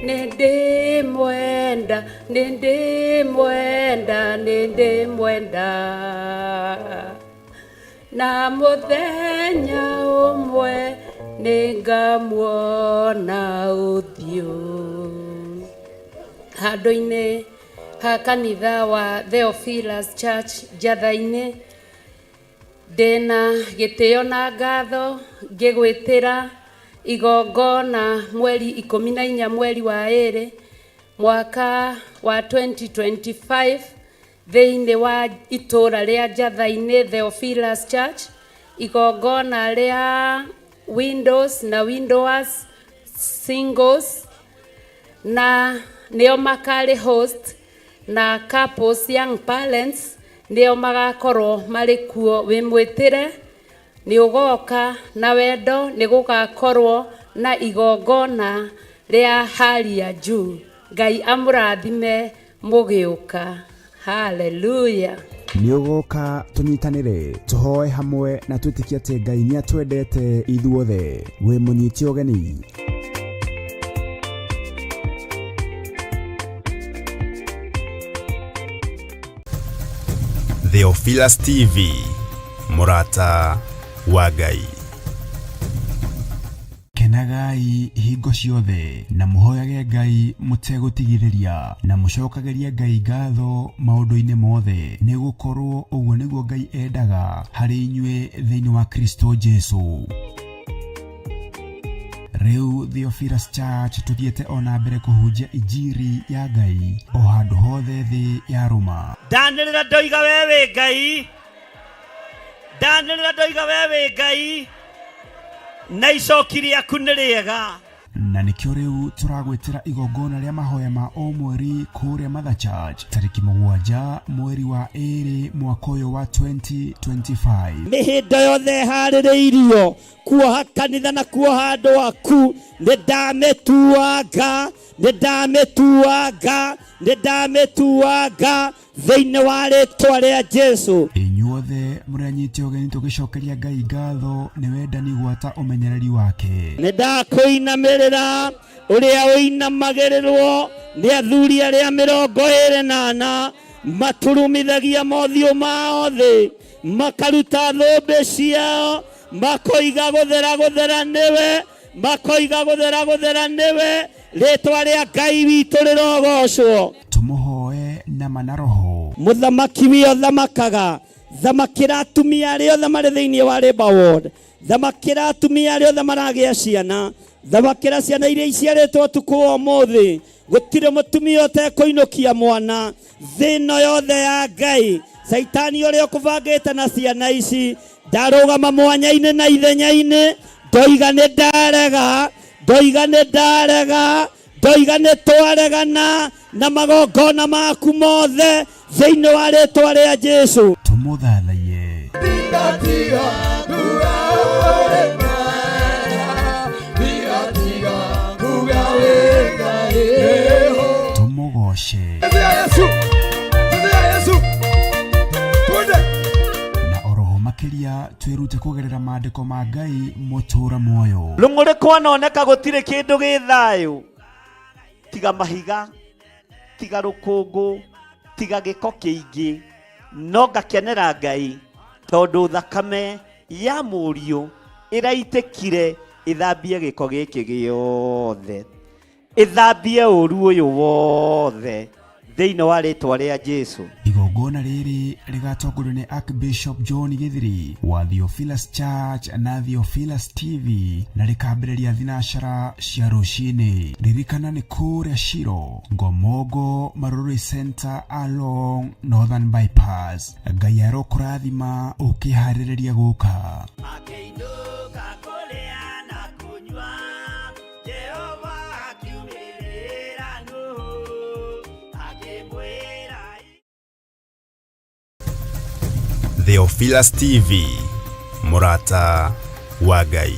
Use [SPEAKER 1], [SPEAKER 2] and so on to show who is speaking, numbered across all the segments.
[SPEAKER 1] nende mwenda, nende mwenda, nende mwenda. Na muthenya umwe ningamuona uthio. Handũ-inĩ ha kanitha wa Theophilus Church Njatha-inĩ, ndĩna gĩtĩo na ngatho ngĩgwĩtĩra igongona mweri 14 mweri wa 2 mwaka wa 2025 thĩinĩ wa itũra rĩa Njatha-inĩ Theophilus Church, igongona rĩa windows na widowers singles, na nĩo makari host na couples young parents nĩo magakorwo marĩ kuo. Wĩmwĩtĩre nĩ ũgoka na wendo, nĩ gũgakorwo na igongona rĩa hali ya juu. Ngai amũrathime mũgĩũka. Hallelujah.
[SPEAKER 2] Nĩ ũgoka tũnyitanĩre tũhoe hamwe na twĩtĩkie atĩ Ngai nĩ atwendete ithuothe. Wĩ mũnyiti ũgeni.
[SPEAKER 3] Theophilus TV, mũrata wa Ngai.
[SPEAKER 2] Kenagai hingo ciothe na mũhoyage Ngai mũtegũtigithĩria na mũcokagerie Ngai ngatho maũndũ-inĩ mothe, nĩ gũkorwo ũguo nĩguo Ngai endaga harĩ inyuĩ thĩinĩ wa Kristo Jesu. Rĩu Theophilus Church tuthiĩte ona mbere kũhunjia injiri ya Ngai o handũ hothe thĩ ya Roma.
[SPEAKER 4] Ndanĩrĩra ndoiga wewe Ngai, ndanĩrĩra ndoiga wewe Ngai, na icoki rĩaku nĩ rĩega.
[SPEAKER 2] Na nĩkĩo rĩu tũragwĩtĩra igongona rĩa mahoya ma o mweri kũrĩa Mother Church tarĩki 7 mweri wa 2 mwaka ũyũ wa 2025.
[SPEAKER 4] Mĩhĩndo yothe harĩrĩirio kuoha kanitha na kuoha andũ aku nĩndamĩtuanga, nĩndamĩtuanga, nĩndamĩtuanga thĩinĩ wa rĩĩtwa rĩa Jesu.
[SPEAKER 2] Inyuothe mũranyite ũgeni tũgĩcokeria Ngai ngatho nĩ wendani gwata ũmenyereri wake.
[SPEAKER 4] Nĩndakũinamĩrĩra ũrĩa ũinamagĩrĩrwo nĩ athuri arĩa 24 maturumithagia mothiũ mao thĩ, makaruta thũmbĩ ciao, makoiga gũthera nĩwe, makoiga gũthera nĩwe, rĩĩtwa rĩa Ngai witũ rĩrogocwo.
[SPEAKER 2] Tũmũhoe na mana roho.
[SPEAKER 4] Mũthamaki wĩ thamakaga, thamakĩra atumia arĩa othe marĩ thĩinĩ wa Labour Ward, thamakĩra atumia arĩa othe maragĩa ciana, thamakĩra ciana iria iciarĩtwo ũtukũ wa ũmũthĩ. Gũtirĩ mũtumia ũtekũinũkia mwana thĩno yothe ya Ngai. Saitani ũrĩa ũkũbangĩte na ciana ici ndarũgama mwanya-inĩ na ithenya-inĩ, ndoiga nĩ ndarega, ndoiga nĩ ndarega, ndoiga nĩ twaregana na magongona maku mothe thĩinĩ wa rĩĩtwa rĩa Jesu.
[SPEAKER 2] Tũmũthathaiye. Tũmũgoce. Na oroho makĩria twĩrute kũgerera maandĩko ma Ngai mũtũũra muoyo.
[SPEAKER 4] Rũng'ũrĩ kwanoneka gũtirĩ kĩndũ gĩ thayũ tiga mahiga, tiga rũkũngũ, tiga gĩko kĩingĩ, no ngakenera Ngai tondũ thakame ya mũriũ ĩraitĩkire ĩthambie gĩko gĩkĩ gĩothe, ĩthambie ũru ũyũ wothe thĩinĩ wa rĩĩtwa rĩa Jesu.
[SPEAKER 2] Igongona rĩrĩ rĩgatongorio nĩ Archbishop John Gĩthiri wa Theophilus Church na Theophilus TV, na rĩkambĩrĩria thinacara cia rũciinĩ. Ririkana nĩ kũrĩa Shiro, Ngomongo Marũrũ Center along Northern Bypass. Ngai arokũrathima ũkĩharĩrĩria gũka.
[SPEAKER 3] Theophilus TV, mũrata wa Ngai.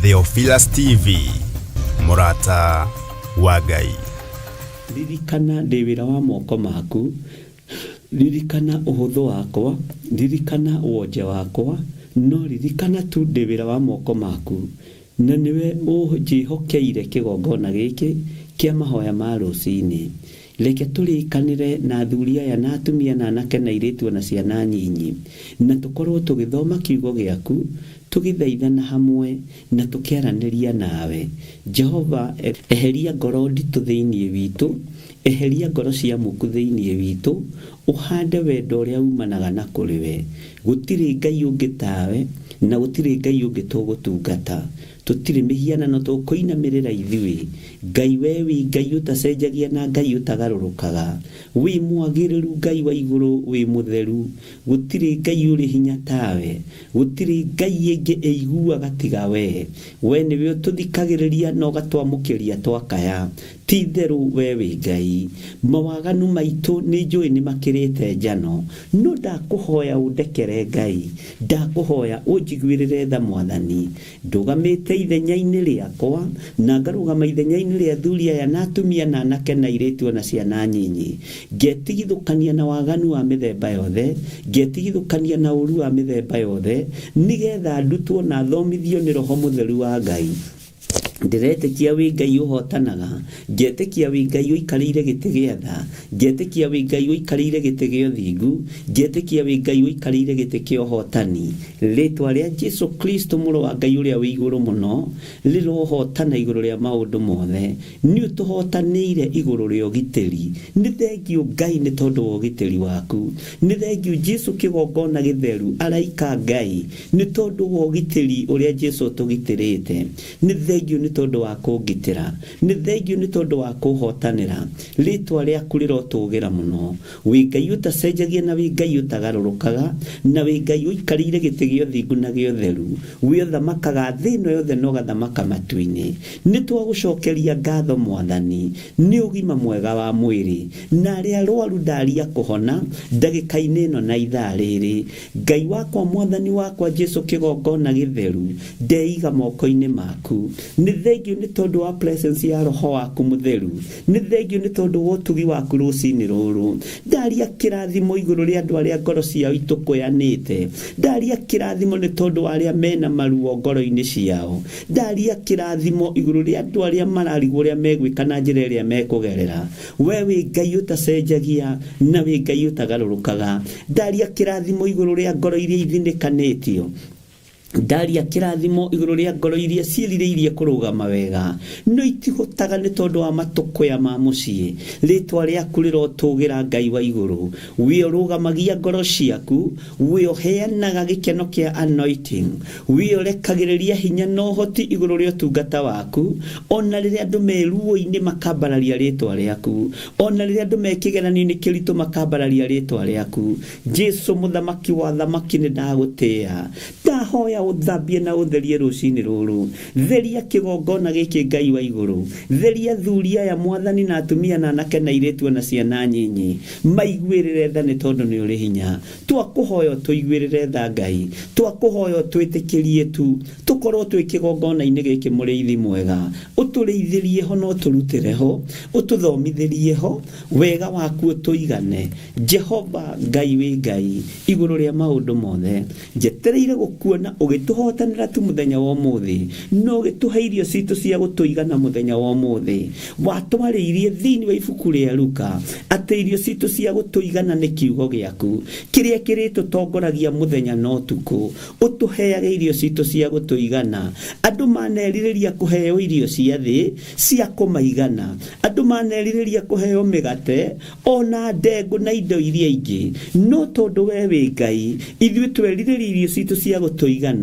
[SPEAKER 3] Theophilus TV, Murata wa Ngai.
[SPEAKER 5] Ririkana ndĩwĩra wa moko maku, ririkana ũhũthũ wakwa, ririkana wonje wakwa, no ririkana tu ndĩwĩra wa moko maku, na nĩwe ũnjĩhokeire kĩgongona gĩkĩ kĩa mahoya ma rũcinĩ. Reke tũrĩkanĩre na athuri aya na atumia na anake na airĩtu na ciana nyinyi, na tũkorwo tũgĩthoma kiugo gĩaku, tũgĩthaithana hamwe na tũkĩaranĩria nawe. Jehova, eheria ngoro nditũ thĩinĩ witũ, eheria ngoro cia mũku thĩinĩ witũ, ũhande wendo ũrĩa umanaga na kũrĩ we. Gũtirĩ Ngai ũngĩ tawe, na gũtirĩ Ngai ũngĩ tũgũtungata. Tũtirĩ mĩhianano tũkũinamĩrĩra ithuĩ. Ngai we wĩ Ngai ũtacenjagia na Ngai ũtagarũrũkaga. Wĩ mwagĩrĩru Ngai wa igũrũ, wĩ mũtheru. Gũtirĩ Ngai ũrĩ hinya tawe. Gũtirĩ Ngai ĩngĩ ĩiguaga tiga we. We nĩwe ũtũthikagĩrĩria na ũgatwamũkĩria twakaya. Ti therũ we wĩ Ngai. Mawaganu maitũ nĩ njũĩ nĩ makĩrĩte njano, no ndakũhoya ũndekere Ngai. Ndakũhoya ũnjiguĩrĩre tha Mwathani. Ndũgamĩte ithenya-inĩ rĩakwa, na ngarũgama ithenya-inĩ rĩa athuri aya na atumia na anake na airĩtu na ciana nyinyi. Ngetigithũkania na waganu wa mĩthemba yothe, ngetigithũkania na ũru wa mĩthemba yothe, nĩgetha ndutwo na thomithio nĩ Roho Mũtheru wa Ngai. Ndiretĩkia wĩ Ngai ũhotanaga, ngetĩkia wĩ Ngai ũikarĩire gĩtĩ gĩa tha, ngetĩkia wĩ Ngai ũikarĩire gĩtĩ gĩa ũthingu, ngetĩkia wĩ Ngai ũikarĩire gĩtĩ kĩa ũhotani. Rĩĩtwa rĩa Jesũ Kristo mũrũ wa Ngai ũrĩa wĩ igũrũ mũno rĩrohotana igũrũ rĩa maũndũ mothe. Nĩ ũtũhotanĩire igũrũ rĩa ũgitĩri. Nĩ thengiũ Ngai nĩ tondũ wa ũgitĩri waku. Nĩ thengiũ Jesũ kĩgongona gĩtheru, araika Ngai nĩ tondũ wa ũgitĩri ũrĩa Jesũ tũgitĩrĩte. Nĩ thengiũ nĩ tondũ wa kũngitĩra, nĩ thengiũ nĩ tondũ wa kũhotanĩra. Rĩĩtwa rĩaku rĩrotũgĩra mũno. Wĩ Ngai ũtacenjagia na wĩ Ngai ũtagarũrũkaga, na wĩ Ngai ũikarĩire gĩtĩ gĩa ũthingu na gĩa ũtheru. Wĩ ũthamakaga thĩ ĩno yothe na ũgathamaka matu-inĩ. Nĩ twagũcokeria ngatho Mwathani nĩ ũgima mwega wa mwĩrĩ, na arĩa arũaru ndaria kũhona ndagĩka-inĩ ĩno na ithaa rĩrĩ. Ngai wakwa, Mwathani wakwa Jesũ kĩgongona gĩtheru, ndeiga moko-inĩ maku. Nĩ thengiũ nĩ tondũ wa presence ya Roho waku Mũtheru. Nĩ thengiũ nĩ tondũ wa ũtugi waku rũcinĩ rũrũ. Ndaria kĩrathimo igũrũ rĩa andũ arĩa ngoro ciao itũkũyanĩte. Ndaria kĩrathimo nĩ tondũ wa arĩa mena maruo ngoro-inĩ ciao. Ndaria kĩrathimo igũrũ rĩa andũ arĩa mararigwo ũrĩa megwĩka na njĩra ĩrĩa mekũgerera. We wĩ Ngai ũtacenjagia na wĩ Ngai ũtagarũrũkaga. Ndaria kĩrathimo igũrũ rĩa ngoro iria ithinĩkanĩtio. Ndaria kĩrathimo igũrũ rĩa ngoro iria ciĩrirĩirie kũrũgama wega, no itihotaga nĩ tondũ wa matũkũya ma mũciĩ. Rĩĩtwa rĩaku rĩrotũgĩra Ngai wa igũrũ. We ũrũgamagia ngoro ciaku, we ũheanaga gĩkeno kĩa anointing, we ũrekagĩrĩria hinya na ũhoti igũrũ rĩa ũtungata waku. Ona rĩrĩa andũ me ruo-inĩ makambararia rĩĩtwa rĩaku, ona rĩrĩa andũ me kĩgeranio-inĩ kĩritũ makambararia rĩĩtwa rĩaku. Jesũ mũthamaki wa thamaki nĩ ndagũtĩĩa. Ndahoya ũthambie na ũtherie rũcinĩ rũrũ. Theria kĩgongona gĩkĩ Ngai wa igũrũ. Theria athuri aya Mwathani na atumia na anake na airĩtu na ciana nyinyi. Maiguĩrĩre tha nĩ tondũ nĩ ũrĩ hinya. Twakũhoya tũiguĩrĩre tha Ngai. Twakũhoya twĩtĩkĩrie tu. Tũkorwo twĩ kĩgongona-inĩ gĩkĩ mũrĩithi mwega. Ũtũrĩithĩrie ho na ũtũrutĩre ho. Ũtũthomithĩrie ho. Wega waku ũtũigane. Jehova Ngai wĩ Ngai igũrũ rĩa maũndũ mothe. Njetereire gũkuona ũgĩtũhotanĩra tu mũthenya wa ũmũthĩ, no ũgĩtũhe irio citũ cia gũtũigana mũthenya wa ũmũthĩ. Watwarĩirie thĩinĩ wa ibuku rĩa Luka atĩ irio citũ cia gũtũigana nĩ kiugo gĩaku kĩrĩa kĩrĩtũtongoragia mũthenya na ũtukũ. Ũtũheage irio citũ cia gũtũigana. Andũ manerirĩria kũheo irio cia thĩ cia kũmaigana. Andũ manerirĩria kũheo mĩgate ona ndengũ na indo iria ingĩ, no tondũ we wĩ Ngai, ithuĩ twerirĩria irio citũ cia gũtũigana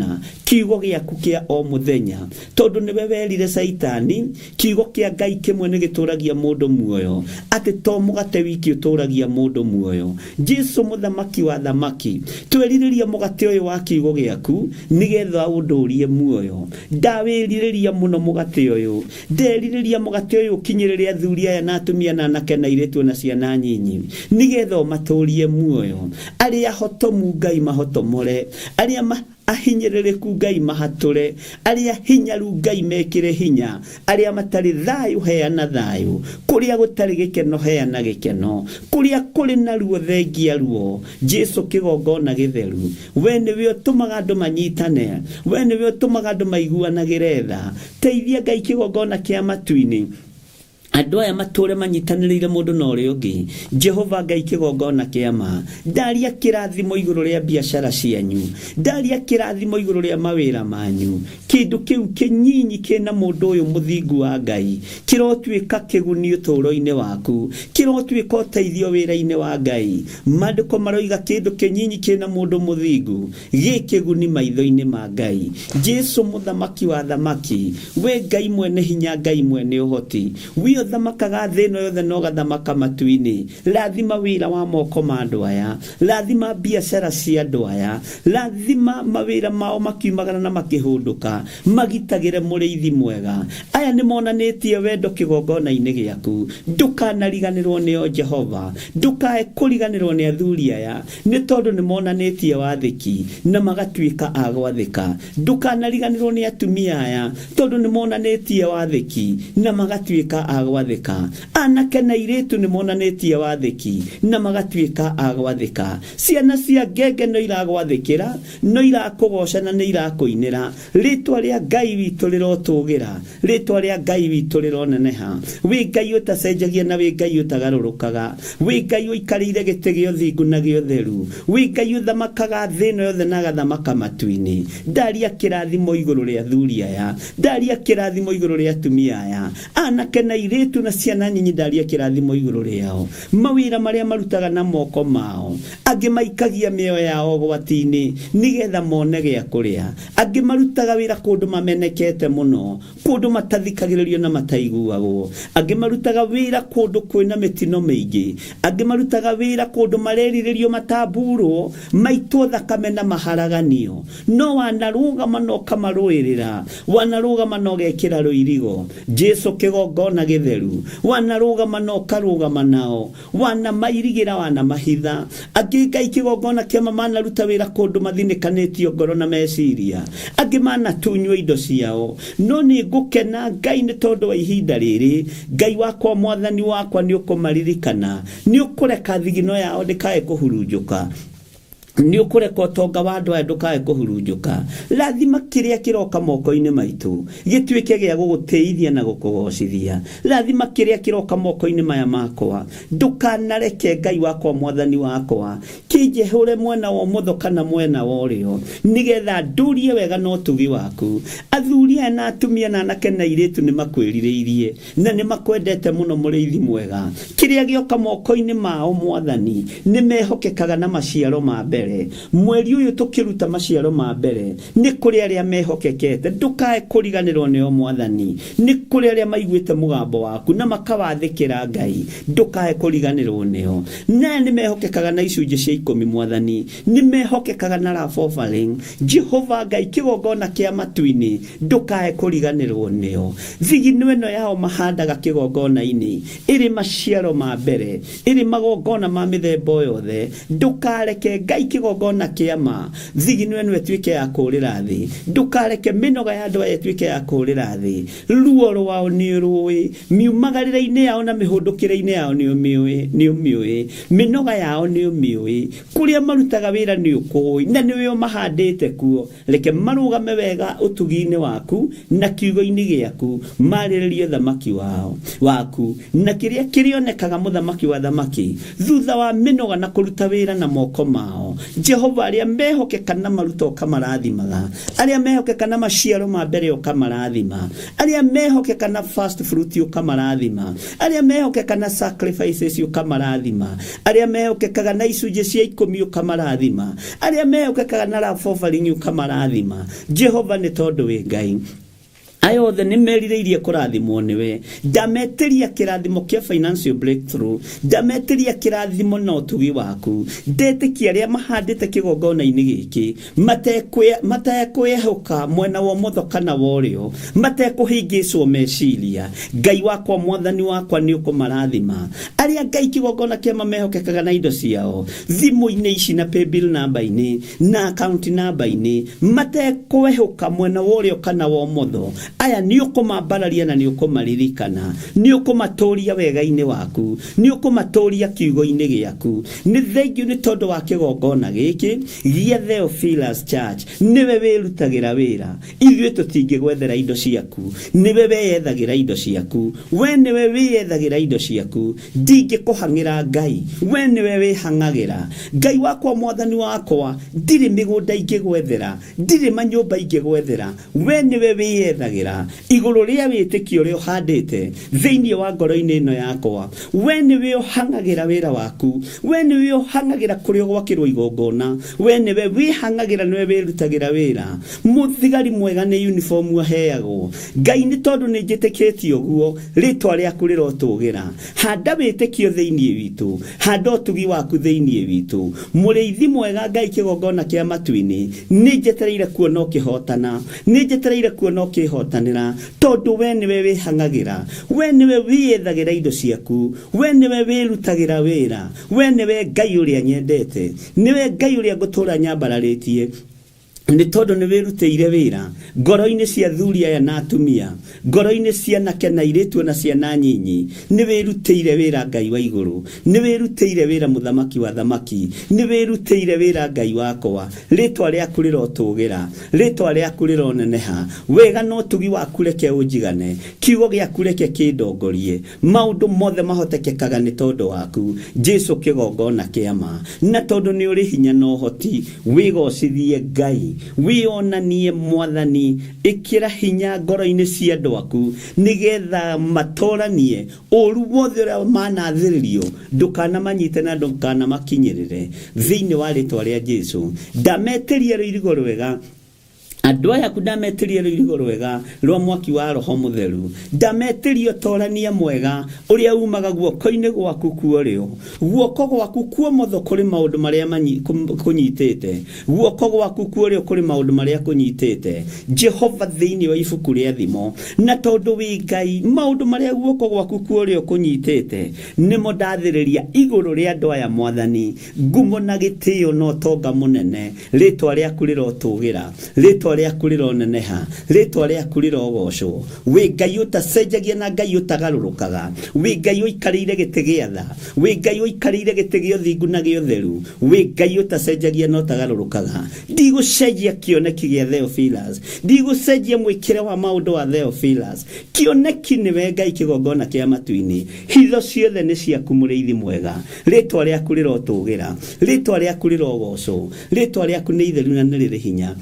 [SPEAKER 5] kiugo gĩaku kĩa o mũthenya, tondũ nĩwe werire Saitani kiugo kĩa Ngai kĩmwe nĩ gĩtũragia mũndũ muoyo, atĩ to mũgate wiki ũtũragia mũndũ muoyo. Jesũ mũthamaki wa thamaki, twerirĩria mũgate ũyũ wa kiugo gĩaku nĩgetha ũndũrie muoyo. Ndawĩrirĩria mũno mũgate ũyũ, nderirĩria mũgate ũyũ ũkinyĩrĩre athuri aya na atumia na anake na airĩtu na ciana nyinyi, nĩgetha ũmatũrie muoyo. Arĩa hotomu Ngai mahotomore, arĩa ahinyĩrĩrĩku Ngai mahatũre, arĩa hinyaru Ngai mekĩre hinya, arĩa matarĩ thayũ heana thayũ, kũrĩa gũtarĩ gĩkeno heana gĩkeno, kũrĩa kũrĩ na ruo thengia ruo. Jesu kĩgongona gĩtheru, we nĩwe ũtũmaga andũ manyitane, we nĩwe ũtũmaga andũ maiguanagĩre tha. Teithia Ngai kĩgongona kĩa matu-inĩ, andũ aya matũre manyitanĩrĩire mũndũ na ũrĩa ũngĩ. Jehova Ngai kĩgongona kĩa ma, ndaria kĩrathimo igũrũ rĩa biacara cianyu, ndaria kĩrathimo igũrũ rĩa mawĩra manyu. Kĩndũ kĩu kĩnyinyi kĩna mũndũ ũyũ mũthingu wa Ngai kĩrotuĩka kĩguni ũtũũro-inĩ waku, kĩrotuĩka ũteithio wĩra-inĩ wa Ngai. Maandĩko maroiga kĩndũ kĩnyinyi kĩna mũndũ mũthingu gĩ kĩguni maitho-inĩ ma Ngai. Jesu mũthamaki wa thamaki, we Ngai mwene hinya, Ngai mwene ũhoti, thamakaga thĩ ĩno yothe no gathamaka matu-inĩ. Rathima wĩra wa moko ma andũ aya, rathima biacara cia andũ aya, rathima mawĩra mao makiumagana na makĩhũndũka, magitagĩre mũrĩithi mwega. Aya nĩ monanĩtie wendo kĩgongona-inĩ gĩaku, ndũkanariganĩrwo nĩo Jehova, ndũkae kũriganĩrwo nĩ athuri aya, nĩ tondũ nĩ monanĩtie wathĩki na magatuĩka a gwathĩka. Ndũkanariganĩrwo nĩ atumia aya, tondũ nĩ monanĩtie wathĩki na magatuĩka a gwathĩka. Anake na airĩtu nĩ monanĩtie wathĩki na magatuĩka a gwathĩka. Ciana cia ngenge no iragwathĩkĩra, no irakũgoca na nĩ irakũinĩra. Rĩtwa rĩa Ngai witũ rĩrotũgĩra, rĩtwa rĩa Ngai witũ rĩroneneha. Wĩ Ngai ũtacenjagia na wĩ Ngai ũtagarũrũkaga, wĩ Ngai ũikarĩire gĩtĩ gĩa ũthingu na gĩa ũtheru, wĩ Ngai ũthamakaga thĩ ĩno yothe na agathamaka matu-inĩ. Ndaria kĩrathimo igũrũ rĩa athuri aya, ndaria kĩrathimo igũrũ rĩa atumia aya, anake na airĩtu na ciana nyinyi, ndaria kĩrathimo igũrũ rĩao. Mawĩra marĩa marutaga na moko mao, angĩ maikagia mĩoyo yao gwati-inĩ nĩgetha mone gĩa kũrĩa, angĩ marutaga wĩra kũndũ mamenekete mũno, kũndũ matathikagĩrĩrio na mataiguagwo, angĩ marutaga wĩra kũndũ kwĩna mĩtino mĩingĩ, angĩ marutaga wĩra kũndũ marerirĩrio matamburwo, maitwo thakame na maharaganio. No wanarũgama no kamarũĩrĩra, wanarũgama no gekĩra rũirigo. Jesu kĩgongona gĩtheru, wanarũgama no karũgama nao, wanamairigĩra wanamahitha. Angĩ Ngai kĩgongona kĩa manaruta wĩra kũndũ mathinĩkanĩtio ngoro na meciria, angĩ manatunywo indo ciao. No nĩ ngũkena Ngai nĩ tondũ wa ihinda rĩrĩ. Ngai wakwa, mwathani wakwa, nĩ ũkũmaririkana, nĩ ũkũreka thigino yao ndĩkae kũhurunjũka, nĩ ũkũreka ũtonga wa andũ aya ndũkae kũhurunjũka. Rathima kĩrĩa kĩroka moko-inĩ maitũ gĩtuĩke gĩa gũgũteithia na gũkũgocithia. Rathima kĩrĩa kĩroka moko-inĩ maya makwa, ndũkanareke Ngai wakwa, mwathani wakwa, kĩnjehũre mwena wa ũmotho kana mwena wa ũrĩo, nĩgetha ndũrie wega na ũtugi waku. Athuri aya na atumia na anake na airĩtu nĩ makwĩrirĩirie na nĩ makwendete mũno, mũrĩithi mwega. Kĩrĩa gĩoka moko-inĩ mao, mwathani, nĩ mehokekaga na maciaro ma mbere. Mweri ũyũ tũkĩruta maciaro ma mbere, nĩ kũrĩ arĩa mehokekete, ndũkae kũriganĩrwo nĩo mwathani. Nĩ kũrĩ arĩa maiguĩte mũgambo waku na makawathĩkĩra Ngai, ndũkae kũriganĩrwo nĩo. Na nĩ mehokekaga na icunjĩ cia 10 mwathani, nĩ mehokekaga na love offering. Jehova Ngai kĩgongona kĩa matu-inĩ, ndũkae kũriganĩrwo nĩo. Thigino ĩno yao mahandaga kĩgongona-inĩ ĩrĩ maciaro ma mbere, ĩrĩ magongona ma mĩthemba yothe, ndũkareke Ngai kĩgongona kĩa ma thigino ĩno ĩtuĩke ya kũũrĩra thĩ, ndũkareke mĩnoga ya andũ aya ĩtuĩke ya kũũrĩra thĩ. Ruo rwao nĩ rũĩ, miumagarĩre-inĩ yao na mĩhũndũkĩre-inĩ yao nĩ ũmĩũĩ, mĩnoga yao nĩ ũmĩũĩ, kũrĩa marutaga wĩra nĩ ũkũĩ, na nĩwe ũmahandĩte kuo. Reke marũgame wega ũtugi-inĩ waku na kiugo-inĩ gĩaku, marĩrĩrie thamaki waku na kĩrĩa kĩrĩonekaga mũthamaki wa thamaki thutha wa mĩnoga na kũruta wĩra na moko mao. Jehova, arĩa mehokeka na maruta ũkamarathimaga, arĩa mehokeka na maciaro ma mbere ũkamarathima, arĩa mehokeka na first fruit ũkamarathima, arĩa mehokeka na sacrifices ũkamarathima, arĩa mehokekaga na icunjĩ cia 10 ũkamarathima, arĩa mehokekaga na love offering ũkamarathima. Jehova, nĩ tondũ wĩ Ngai, aya othe nĩ merirĩirie kũrathimwo nĩwe. Ndametĩria kĩrathimo kĩa financial breakthrough, ndametĩria kĩrathimo na ũtugi waku. Ndetĩkia arĩa mahandĩte kĩgongona-inĩ gĩkĩ matekwehoka mwena wa ũmotho kana wa ũrĩo, matekũhĩngĩcwo meciria. Ngai wakwa mwathani wakwa nĩ ũkũmarathima. Arĩa Ngai kĩgongona kĩa mamehokekaga na indo ciao thimũ-inĩ ici na paybill namba-inĩ na account namba-inĩ, matekwehoka mwena wa ũrĩo kana wa ũmotho, aya nĩ ũkũmambararia na nĩ ũkũmaririkana, nĩ ũkũmatũria wega-inĩ waku, nĩ ũkũmatũria kiugo-inĩ gĩaku. Nĩ thengiũ nĩ tondũ wa kĩgongona gĩkĩ gĩa Theophilus Church. Nĩwe wĩrutagĩra wĩra, ithuĩ tũtingĩgwethera indo ciaku, nĩwe weyethagĩra indo ciaku, we nĩwe wĩyethagĩra indo ciaku. Ndingĩkũhang'ĩra Ngai, we nĩwe wĩhang'agĩra. Ngai wakwa mwathani wakwa, ndirĩ mĩgũnda ingĩgwethera, ndirĩ manyũmba ingĩgwethera, we nĩwe wĩyethagĩra igũrũ rĩa wĩtĩkio ũrĩa ũhandĩte thĩinĩ wa ngoro-inĩ ĩno yakwa. We nĩwe ũhang'agĩra wĩra waku, we nĩwe ũhang'agĩra kũrĩa gwakĩrwo igongona, we nĩwe wĩhang'agĩra, nĩwe wĩrutagĩra wĩra. Mũthigari mwega nĩ uniform aheagwo. Ngai nĩ tondũ nĩ njĩtĩkĩtie ũguo, rĩtwa rĩaku rĩrotũgĩra. Handa wĩtĩkio thĩinĩ witũ, handa ũtugi waku thĩinĩ witũ. Mũrĩithi mwega Ngai kĩgongona kĩa matu-inĩ, nĩ njetereire kuona ũkĩhotana, nĩ njetereire kuona ũkĩhotanĩra, tondũ we nĩwe wĩhang'agĩra, we nĩwe wĩyethagĩra indo ciaku, we nĩwe wĩrutagĩra wĩra, we nĩwe Ngai ũrĩa nyendete, nĩwe Ngai ũrĩa ngũtũra nyambararĩtie. Nĩ tondũ nĩ wĩrutĩire wĩra ngoro-inĩ cia thuri aya na atumia, ngoro-inĩ cia anake na airĩtu na ciana nyinyi. Nĩ wĩrutĩire wĩra Ngai wa igũrũ, nĩ wĩrutĩire wĩra mũthamaki wa thamaki, nĩ wĩrutĩire wĩra Ngai wakwa. Rĩtwa rĩaku rĩrotũgĩra, rĩtwa rĩaku rĩroneneha, wega no ũtugi waku reke ũnjigane, kiugo gĩaku reke kĩndongorie. Maũndũ mothe mahotekekaga nĩ tondũ waku Jesũ kĩgongona kĩama, na tondũ nĩ ũrĩ hinya na ũhoti. Wĩgocithie Ngai, wĩonanie mwathani, ĩkĩra hinya ngoro-inĩ cia andũ aku, nĩgetha matoranie ũru wothe ũrĩa manathĩrĩrio, ndũkanamanyite na ndũkanamakinyĩrĩre thĩinĩ wa rĩtwa rĩa Jesũ. Ndametĩria rũirigo rwega andũ aya ndametĩria rũirigo rwega rwa mwaki wa Roho Mũtheru. Ndametĩria ũtorania mwega ũrĩa umaga guoko-inĩ gwaku kuorĩo, guoko gwaku kuomotho kũrĩ maũndũ marĩa kũnyitĩte, guoko gwaku kuorĩo kũrĩ maũndũ marĩa kũnyitĩte. Jehova thĩinĩ wa ibuku rĩa thimo, na tondũ wĩ Ngai, maũndũ marĩa guoko gwaku kuorĩo kũnyitĩte nĩmo ndathĩrĩria igũrũ rĩa andũ aya mwathani, ngumo na gĩtĩo na ũtonga mũnene. Rĩtwa rĩaku rĩrotũgĩra, rĩtwa rĩaku rĩroneneha, rĩtwa rĩaku rĩrogocwo. Wĩ Ngai ũtacenjagia na Ngai ũtagarũrũkaga, wĩ Ngai ũikarĩire gĩtĩ gĩa tha, wĩ Ngai ũikarĩire gĩtĩ gĩa ũthingu na gĩa ũtheru, wĩ Ngai ũtacenjagia na ũtagarũrũkaga. Ndigũcenjia kĩoneki gĩa Theophilus, ndigũcenjia mwĩkĩre wa maũndũ wa Theophilus. Kĩoneki nĩwe Ngai kĩgongona kĩa matu-inĩ, hitho ciothe nĩ ciaku mũrĩithi mwega. Rĩtwa rĩaku rĩrotũgĩra, rĩtwa rĩaku rĩrogocwo, rĩtwa rĩaku nĩ itheru na nĩ rĩrĩ hinya.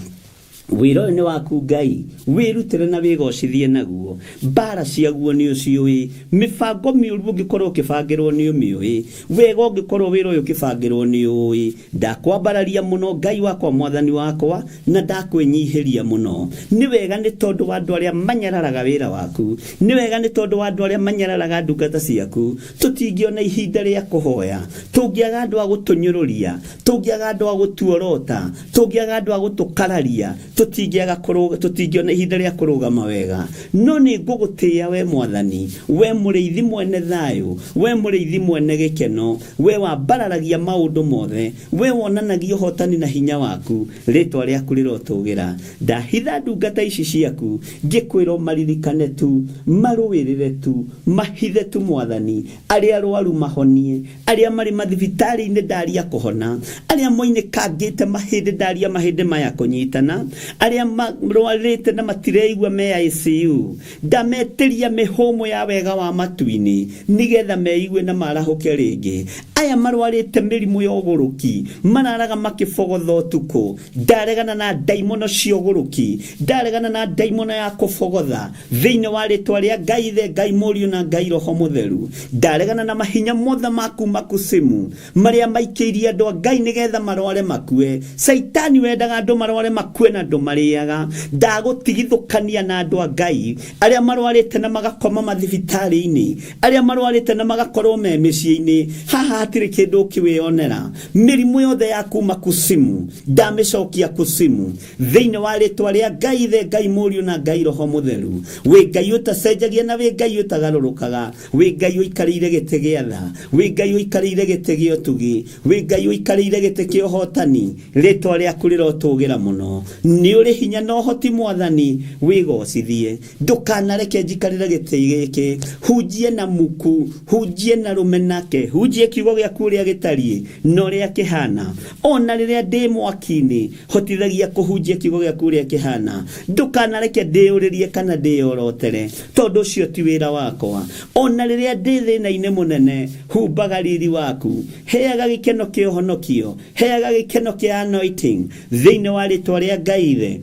[SPEAKER 5] Wĩra ũyũ nĩ waku Ngai, wĩrutĩre na wĩgocithie naguo. Mbara ciaguo nĩ ũciũĩ, mĩbango mĩũru ũngĩkorwo ũkĩbangĩrwo nĩ ũmĩũĩ, wega ũngĩkorwo wĩra ũyũ ũkĩbangĩrwo nĩ ũĩ. Ndakwambararia mũno Ngai wakwa mwathani wakwa, na ndakwĩnyihĩria mũno. Nĩ wega nĩ tondũ wa andũ arĩa manyararaga wĩra waku, nĩ wega nĩ tondũ wa andũ arĩa manyararaga ndungata ciaku. Tũtingĩona ihinda rĩa kũhoya, tũngĩaga andũ a gũtũnyũrũria, tũngĩaga andũ a gũtuorota, tũngĩaga andũ a gũtũkararia, tũtingĩona ihinda rĩa kũrũgama wega. No nĩ ngũgũtĩĩa we mwathani, we mũrĩithi mwene thayũ, we mũrĩithi mwene gĩkeno, we wambararagia maũndũ mothe, we wonanagia ũhotani na hinya waku. Rĩtwa rĩaku rĩrotũgĩra. Ndahitha ndungata ici ciaku, ngĩkwĩra maririkane tu, marũĩrĩre tu, mahithe tu mwathani. Arĩa arwaru mahonie, arĩa marĩ mathibitarĩ-inĩ ndaria kũhona, arĩa moinĩkangĩte mahĩndĩ ndaria mahĩndĩ maya kũnyitana, arĩa marwarĩte na matireigua me ICU, ndametĩria mĩhũmũ ya wega wa matu-inĩ, nĩgetha meigue na marahũke rĩngĩ. Aya marwarĩte mĩrimũ ya ũgũrũki, mararaga makĩbogotha ũtukũ, ndaregana na ndaimono cia ũgũrũki, ndaregana na ndaimono ya kũbogotha thĩinĩ wa rĩtwa rĩa Ngai Ithe, Ngai Mũriũ na Ngai Roho Mũtheru. Ndaregana na mahinya mothe maku makusimu marĩa maikĩirie andũ a Ngai nĩgetha marware makue. Saitani wendaga andũ marware makue na andũ mariaga ndagutigithukania na andu a Ngai aria marwarite na magakoma mathibitari-ini aria marwarite na magakorwo me micii-ini haha hatiri kindu kiwionera mirimu yothe ya kuma kusimu ndamicokia kusimu thiini wa ritwa ria Ngai the Ngai Muriu na Ngai Roho Mutheru wi Ngai utacenjagia na wi Ngai utagarũrũkaga wi Ngai uikarĩire gĩtĩ gĩa tha wi Ngai uikarĩire gĩtĩ gĩa ũtugi wi Ngai uikarĩire gĩtĩ kĩa ũhotani ritwa rĩaku rĩrotũgĩra mũno nĩ ũrĩ hinya na ũhoti Mwathani wĩgocithie ndukanareke njikarĩre gĩtĩ gĩkĩ hunjie na muku hunjie na rũmenake hunjie kiugo gĩaku ũrĩa gĩtariĩ na ũrĩa kĩhana ona rĩrĩa ndĩ mwaki-inĩ hotithagia kũhunjia kiugo gĩaku ũrĩa kĩhana ndukanareke ndĩũrĩrie kana ndĩorotere tondũ ũcio ti wĩra wakwa ona rĩrĩa ndĩ thĩna-inĩ mũnene humbaga riri waku heaga gĩkeno kĩa ũhonokio heaga gĩkeno kĩa anointing thĩinĩ wa rĩtwa rĩa Ngai Ithe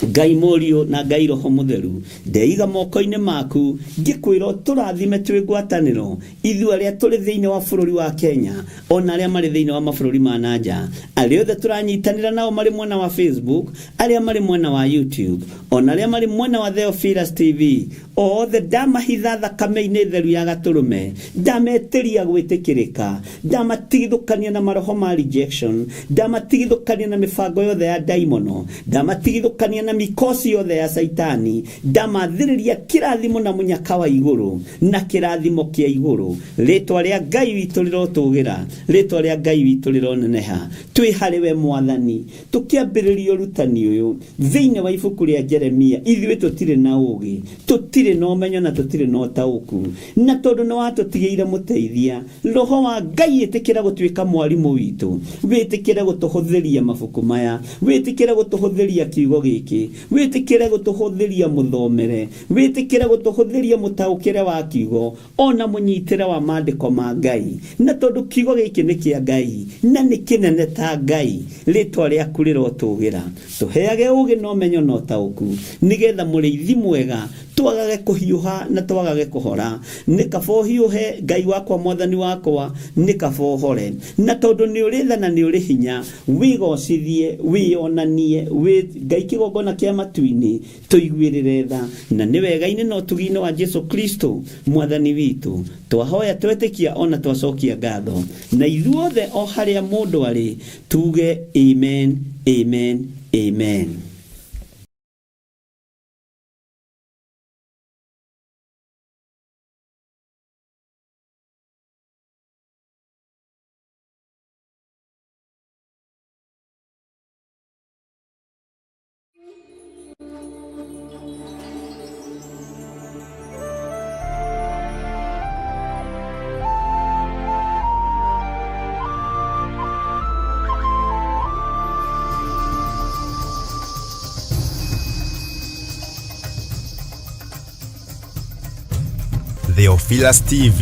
[SPEAKER 5] Ngai Muriu na Ngai Roho Mutheru ndeiga moko-inĩ maku ngikwĩra tũrathime twĩ ngwatanĩro ithuĩ arĩa tũrĩ thĩinĩ wa bũrũri wa Kenya ona arĩa marĩ thĩinĩ wa mabũrũri ma nanja arĩa othe tũranyitanĩra nao marĩ mwena wa Facebook arĩa marĩ mwena wa YouTube ona arĩa marĩ mwena wa Theophilus TV othe ndamahitha thakame-inĩ theru ya Gatũrũme ndametĩria gwĩtĩkĩrĩka ndamatigithũkania na maroho ma rejection ndamatigithũkania na mĩbango yothe ya daimono ndamatigithũkania na mikosi yothe ya saitani ndamathĩrĩria kĩrathimo na mũnyaka wa igũrũ na kĩrathimo kĩa igũrũ rĩtwa rĩa Ngai witũ rĩrotũgĩra rĩtwa rĩa Ngai witũ rĩroneneha twĩ harĩ we Mwathani tũkĩambĩrĩria ũrutani ũyũ thĩinĩ wa ibuku rĩa Jeremia ithuĩ tũtirĩ na ũũgĩ tũtirĩ na ũmenyo na tũtirĩ na ũtaũku na tondũ nĩ watũtigĩire mũteithia roho wa Ngai ĩtĩkĩra gũtuĩka mwarimũ witũ wĩtĩkĩre gũtũhũthĩria mabuku maya wĩtĩkĩre gũtũhũthĩria kiugo gĩkĩ wĩtĩkĩre gũtũhũthĩria mũthomere wĩtĩkĩre gũtũhũthĩria mũtaũkĩre wa kiugo ona mũnyitĩre wa maandĩko ma Ngai na tondũ kiugo gĩkĩ nĩ kĩa Ngai na nĩ kĩnene ta Ngai rĩtwa rĩaku rĩrotũgĩra tũheage ũũgĩ na ũmenyo na ũtaũku nĩgetha mũrĩithi mwega twagage kũhiũha na twagage kũhora nĩ kaba ũhiũhe Ngai wakwa Mwathani wakwa nĩ kaba ũhore na tondũ nĩ ũrĩ tha na nĩ ũrĩ hinya wĩgocithie wĩonanie Ngai kĩgongona kĩa matu-inĩ tũiguĩrĩre tha na nĩ wega-inĩ na ũtugi-inĩ wa Jesu Kristo Mwathani witũ twahoya twetĩkia ona twacokia ngatho na ithuothe o harĩa mũndũ arĩ tuge amen amen amen.
[SPEAKER 3] Theophilus TV,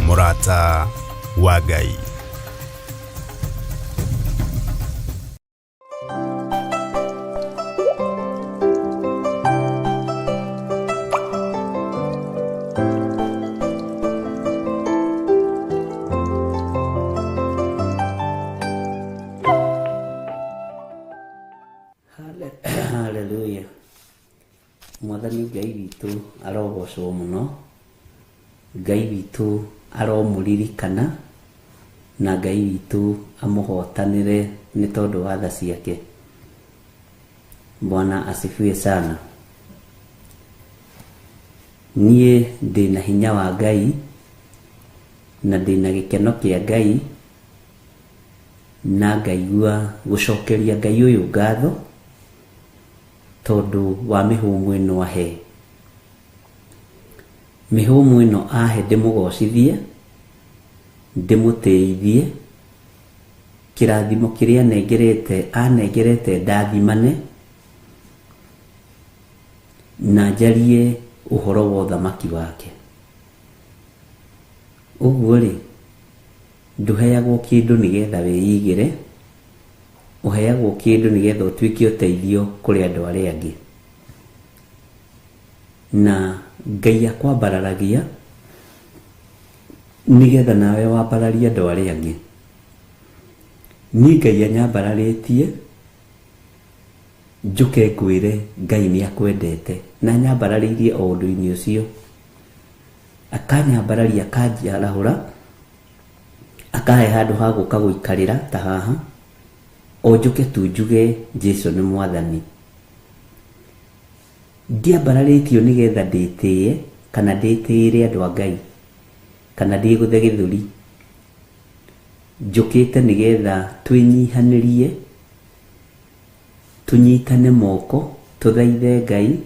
[SPEAKER 3] Murata wa Ngai.
[SPEAKER 5] Hallelujah. Mwathani Ngai witũ arogocwo mũno. Ngai witũ aromũririkana na Ngai witũ amũhotanĩre nĩ tondũ wa tha ciake. Bwana asifiwe sana. Niĩ ndĩna hinya wa Ngai na ndĩna gĩkeno kĩa Ngai na ngaigua gũcokeria Ngai ũyũ ngatho tondũ wa mĩhũmũ ĩno ahe. Mĩhũmũ ĩno ahe ndĩmũgocithie ndĩmũtĩithie kĩrathimo kĩrĩa anengerete ndathimane na njarie ũhoro wa ũthamaki wake. Ũguo rĩ ndũheagwo kĩndũ nĩgetha wĩigĩre, ũheagwo kĩndũ nĩgetha ũtuĩke ũteithio kũrĩ andũ arĩa angĩ. Na Ngai akwambararagia nĩgetha nawe wambararie andũ arĩa angĩ. Niĩ Ngai anyambararĩtie njuke ngwire Ngai ni akwendete na nyambararirie o undu-ini ucio. Akanyambararia akanjarahura akahe handu ha guka guikarira ta haha o njuke tu njuge Jesu ni mwathani. Ndiambararitio nigetha nditie kana nditire andu a Ngai kana ndiguthe githuri. Njukite nigetha twinyihanirie tunyitane moko tuthaithe Ngai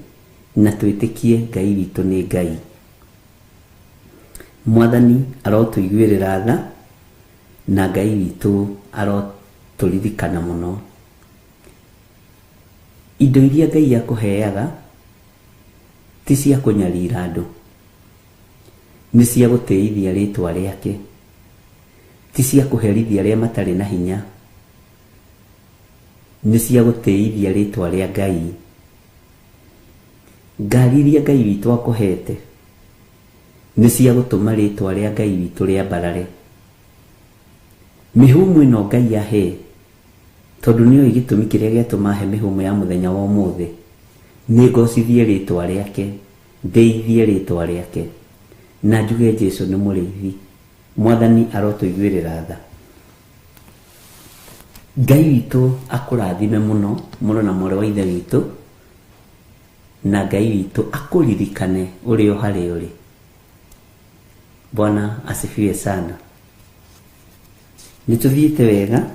[SPEAKER 5] na twitikie Ngai witu ni Ngai. Mwathani arotuiguirira tha na Ngai witu aroturirikana muno. Indo iria Ngai akuheaga ti cia kunyarira andu, ni cia guteithia ritwa riake, ti cia kuherithia aria matari na hinya, ni cia guteithia ritwa ria Ngai. Ngari iria Ngai witu akuhete ni cia gutuma ritwa ria Ngai witu riambarare. Mihumu ino Ngai ahe tondu niyo igitumi kiria giatuma he mihumu ya muthenya wa umuthi ni ngocithie ritwa riake, ndeithie ritwa riake na njuge Jesu ni muriithi. Mwathani arotuiguirira tha. Ngai witu akurathime muno muno na mwari wa ithe witu, na Ngai witu akuririkane uri o hari uri. Bwana asifiwe sana. Nituthiite wega,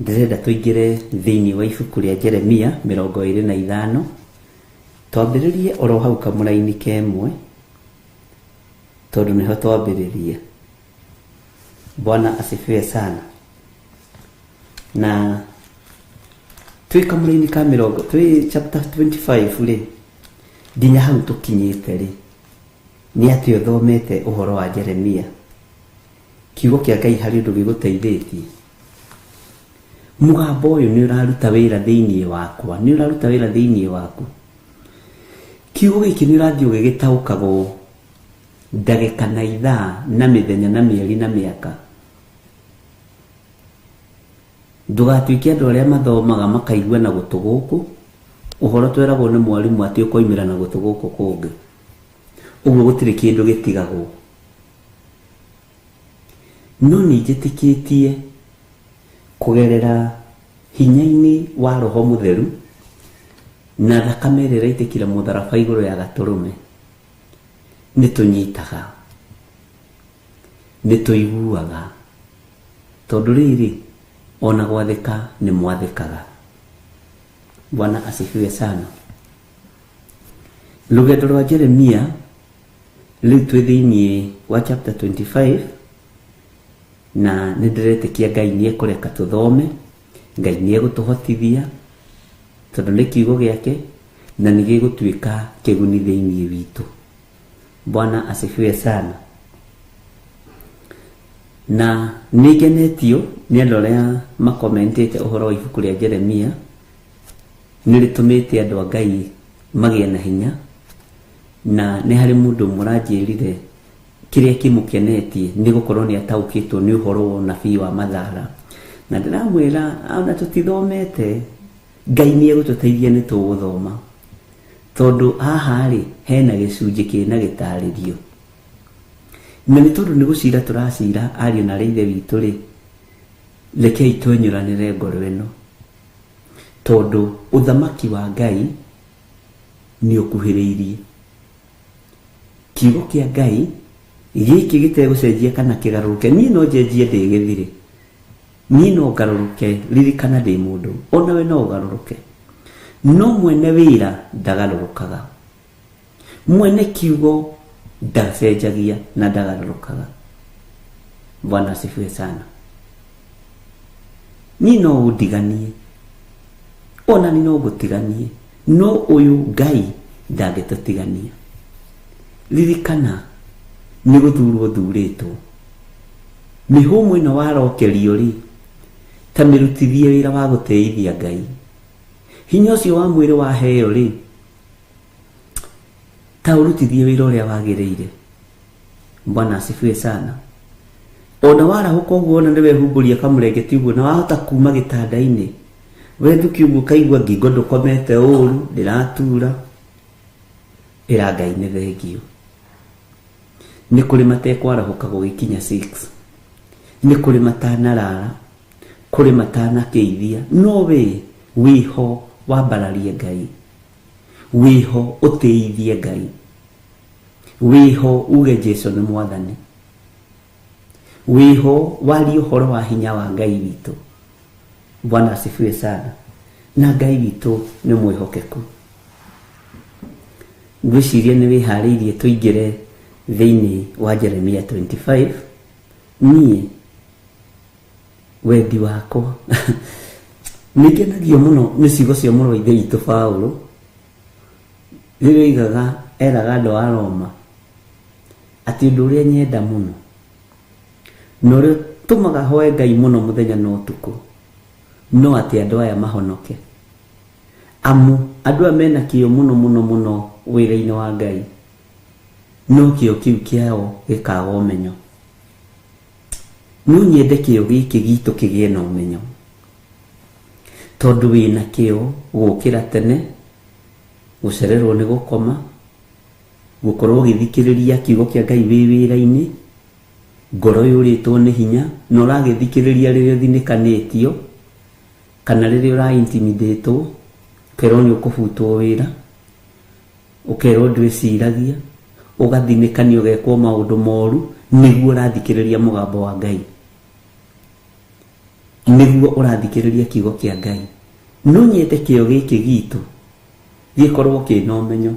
[SPEAKER 5] ndirenda tuingire thiini wa ibuku ria Jeremia 25. Twambiririe oro hau kamuraini kemwe tondu niho twambiririe. Bwana asifiwe sana. Na twi kamuraini ka twi chapter 25 ri nginya hau tukinyite ri ni ati uthomete uhoro wa Jeremia. Kiugo kia Ngai hari ndu giguteithitie. Mugambo uyu ni uraruta wira thiini wakwa, ni uraruta wira thiini waku. Kiugo giki ni urathii ugigitaukago ndagika na ithaa na mithenya na mieri na miaka. Ndugatuike andu aria mathomaga makaigua na gutu guku uhoro tweragwo ni mwarimu ati ukoimira na gutu guku kungi. Uguo gutiri kindu gitigagwo. No nijitikitie kugerera hinya-ini wa Roho Mutheru na thakame ĩrĩa ĩraitikire mũtharaba igũrũ ya Gatũrũme nĩtũnyitaga, nĩtũiguaga, tondũ rĩrĩ ona gwathĩka nĩ mwathĩkaga. Bwana asifiwe sana. Rũgendo rwa Jeremia rĩu twĩ thĩinĩ wa chapter 25 na nĩndĩretĩkia Ngai nĩekũreka tũthome, Ngai nĩegũtũhotithia tondũ nĩ kiugo gĩake na nĩgĩgũtuĩka kĩguni thĩinĩ witũ. Bwana asifiwe sana. Na nĩngenetio nĩ andũ arĩa makomentĩte ũhoro wa ibuku rĩa Jeremia, nĩrĩtũmĩte andũ a Ngai magĩe na hinya, na nĩ harĩ mũndũ mũranjĩrire kiria kimukenetie ni gukorwo ni ataukitwo ni uhoro wa nabii wa Mathara, na ndiramwira ona tutithomete Ngai ni egututeithia ni tuguthoma tondu haha ri hena gicunji kina gitaririo, na ni tondu ni gucira turacira ari na reithe witu ri rekei twenyuranire ngoro ino tondu uthamaki wa Ngai ni ukuhiriirie. Kiugo kia Ngai giki gitegucenjia kana kigaruruke, ni no njenjie ndi githire, ni no garuruke ririkana ndi mundu, ona we no garuruke, no mwene wira ndagarurukaga, mwene kiugo ndacenjagia na ndagarurukaga. Bwana asifiwe sana. Ni no undiganie, ona ni no gutiganie, no uyu Ngai ndagitutigania. Ririkana ni guthurwo thuritwo, mihumu ino warokerio ri ta mirutithie wira wa guteithia Ngai. Hinya ucio wa mwiri wa heo ri ta urutithie wira uria wagiriire. Bwana asifiwe sana. Ona wara huko guona ndiwe humburia kamurengeti uguo na wahota kuma gitanda-ini Wendu kiugo kaigwa ngingo ndukomete uru ndiratura ira Ngai nĩ thengio. Nĩ kũrĩ matekwarahuka gũgĩkinya 6, nĩ kũrĩ matanarara, kũrĩ matanakeithia, no we wiho wambararie Ngai, wiho ũteithie Ngai, wiho uge Jesu nĩ Mwathani, wiho warie ũhoro wa hinya wa Ngai witũ. Bwana asifiwe sana. Na Ngai witũ nĩ mwĩhokeku. Ngwĩciria nĩ wĩharĩirie tũingĩre thĩinĩ wa Jeremia 25. Niĩ wendi wakwa nĩngenagio mũno nĩ ciugo cia mũrũ wa ithe witũ Paulo rĩrĩa eraga andũ a Roma atĩ ũndũ ũrĩa nyenda mũno na ũrĩa ũtũmaga hoe Ngai mũno mũthenya na ũtukũ no atĩ andũ aya mahonoke. Amu andũ aya mena kĩo mũno mũno mũno wĩra-inĩ wa Ngai, no kĩo kĩu kĩao gĩkaga ũmenyo. No nyende kĩo gĩkĩ gitũ kĩgĩe na ũmenyo, tondũ wĩna kĩo gũkĩra tene, gũcererwo nĩ gũkoma, gũkorwo ũgĩthikĩrĩria kiugo kĩa Ngai wĩ wĩra-inĩ, ngoro yũrĩtwo nĩ hinya na ũragĩthikĩrĩria rĩrĩa ũthinĩkanĩtio kana rĩrĩa ũraintimidatwo, ũkerwo nĩ ũkũbutwo wĩra, ũkerwo ndwĩciragia, ũgathinĩkanio ũgekwo maũndũ moru, nĩguo ũrathikĩrĩria mũgambo wa Ngai, nĩguo ũrathikĩrĩria kiugo kĩa Ngai. No nyende kĩo gĩkĩ gitũ gĩkorwo kĩna ũmenyo,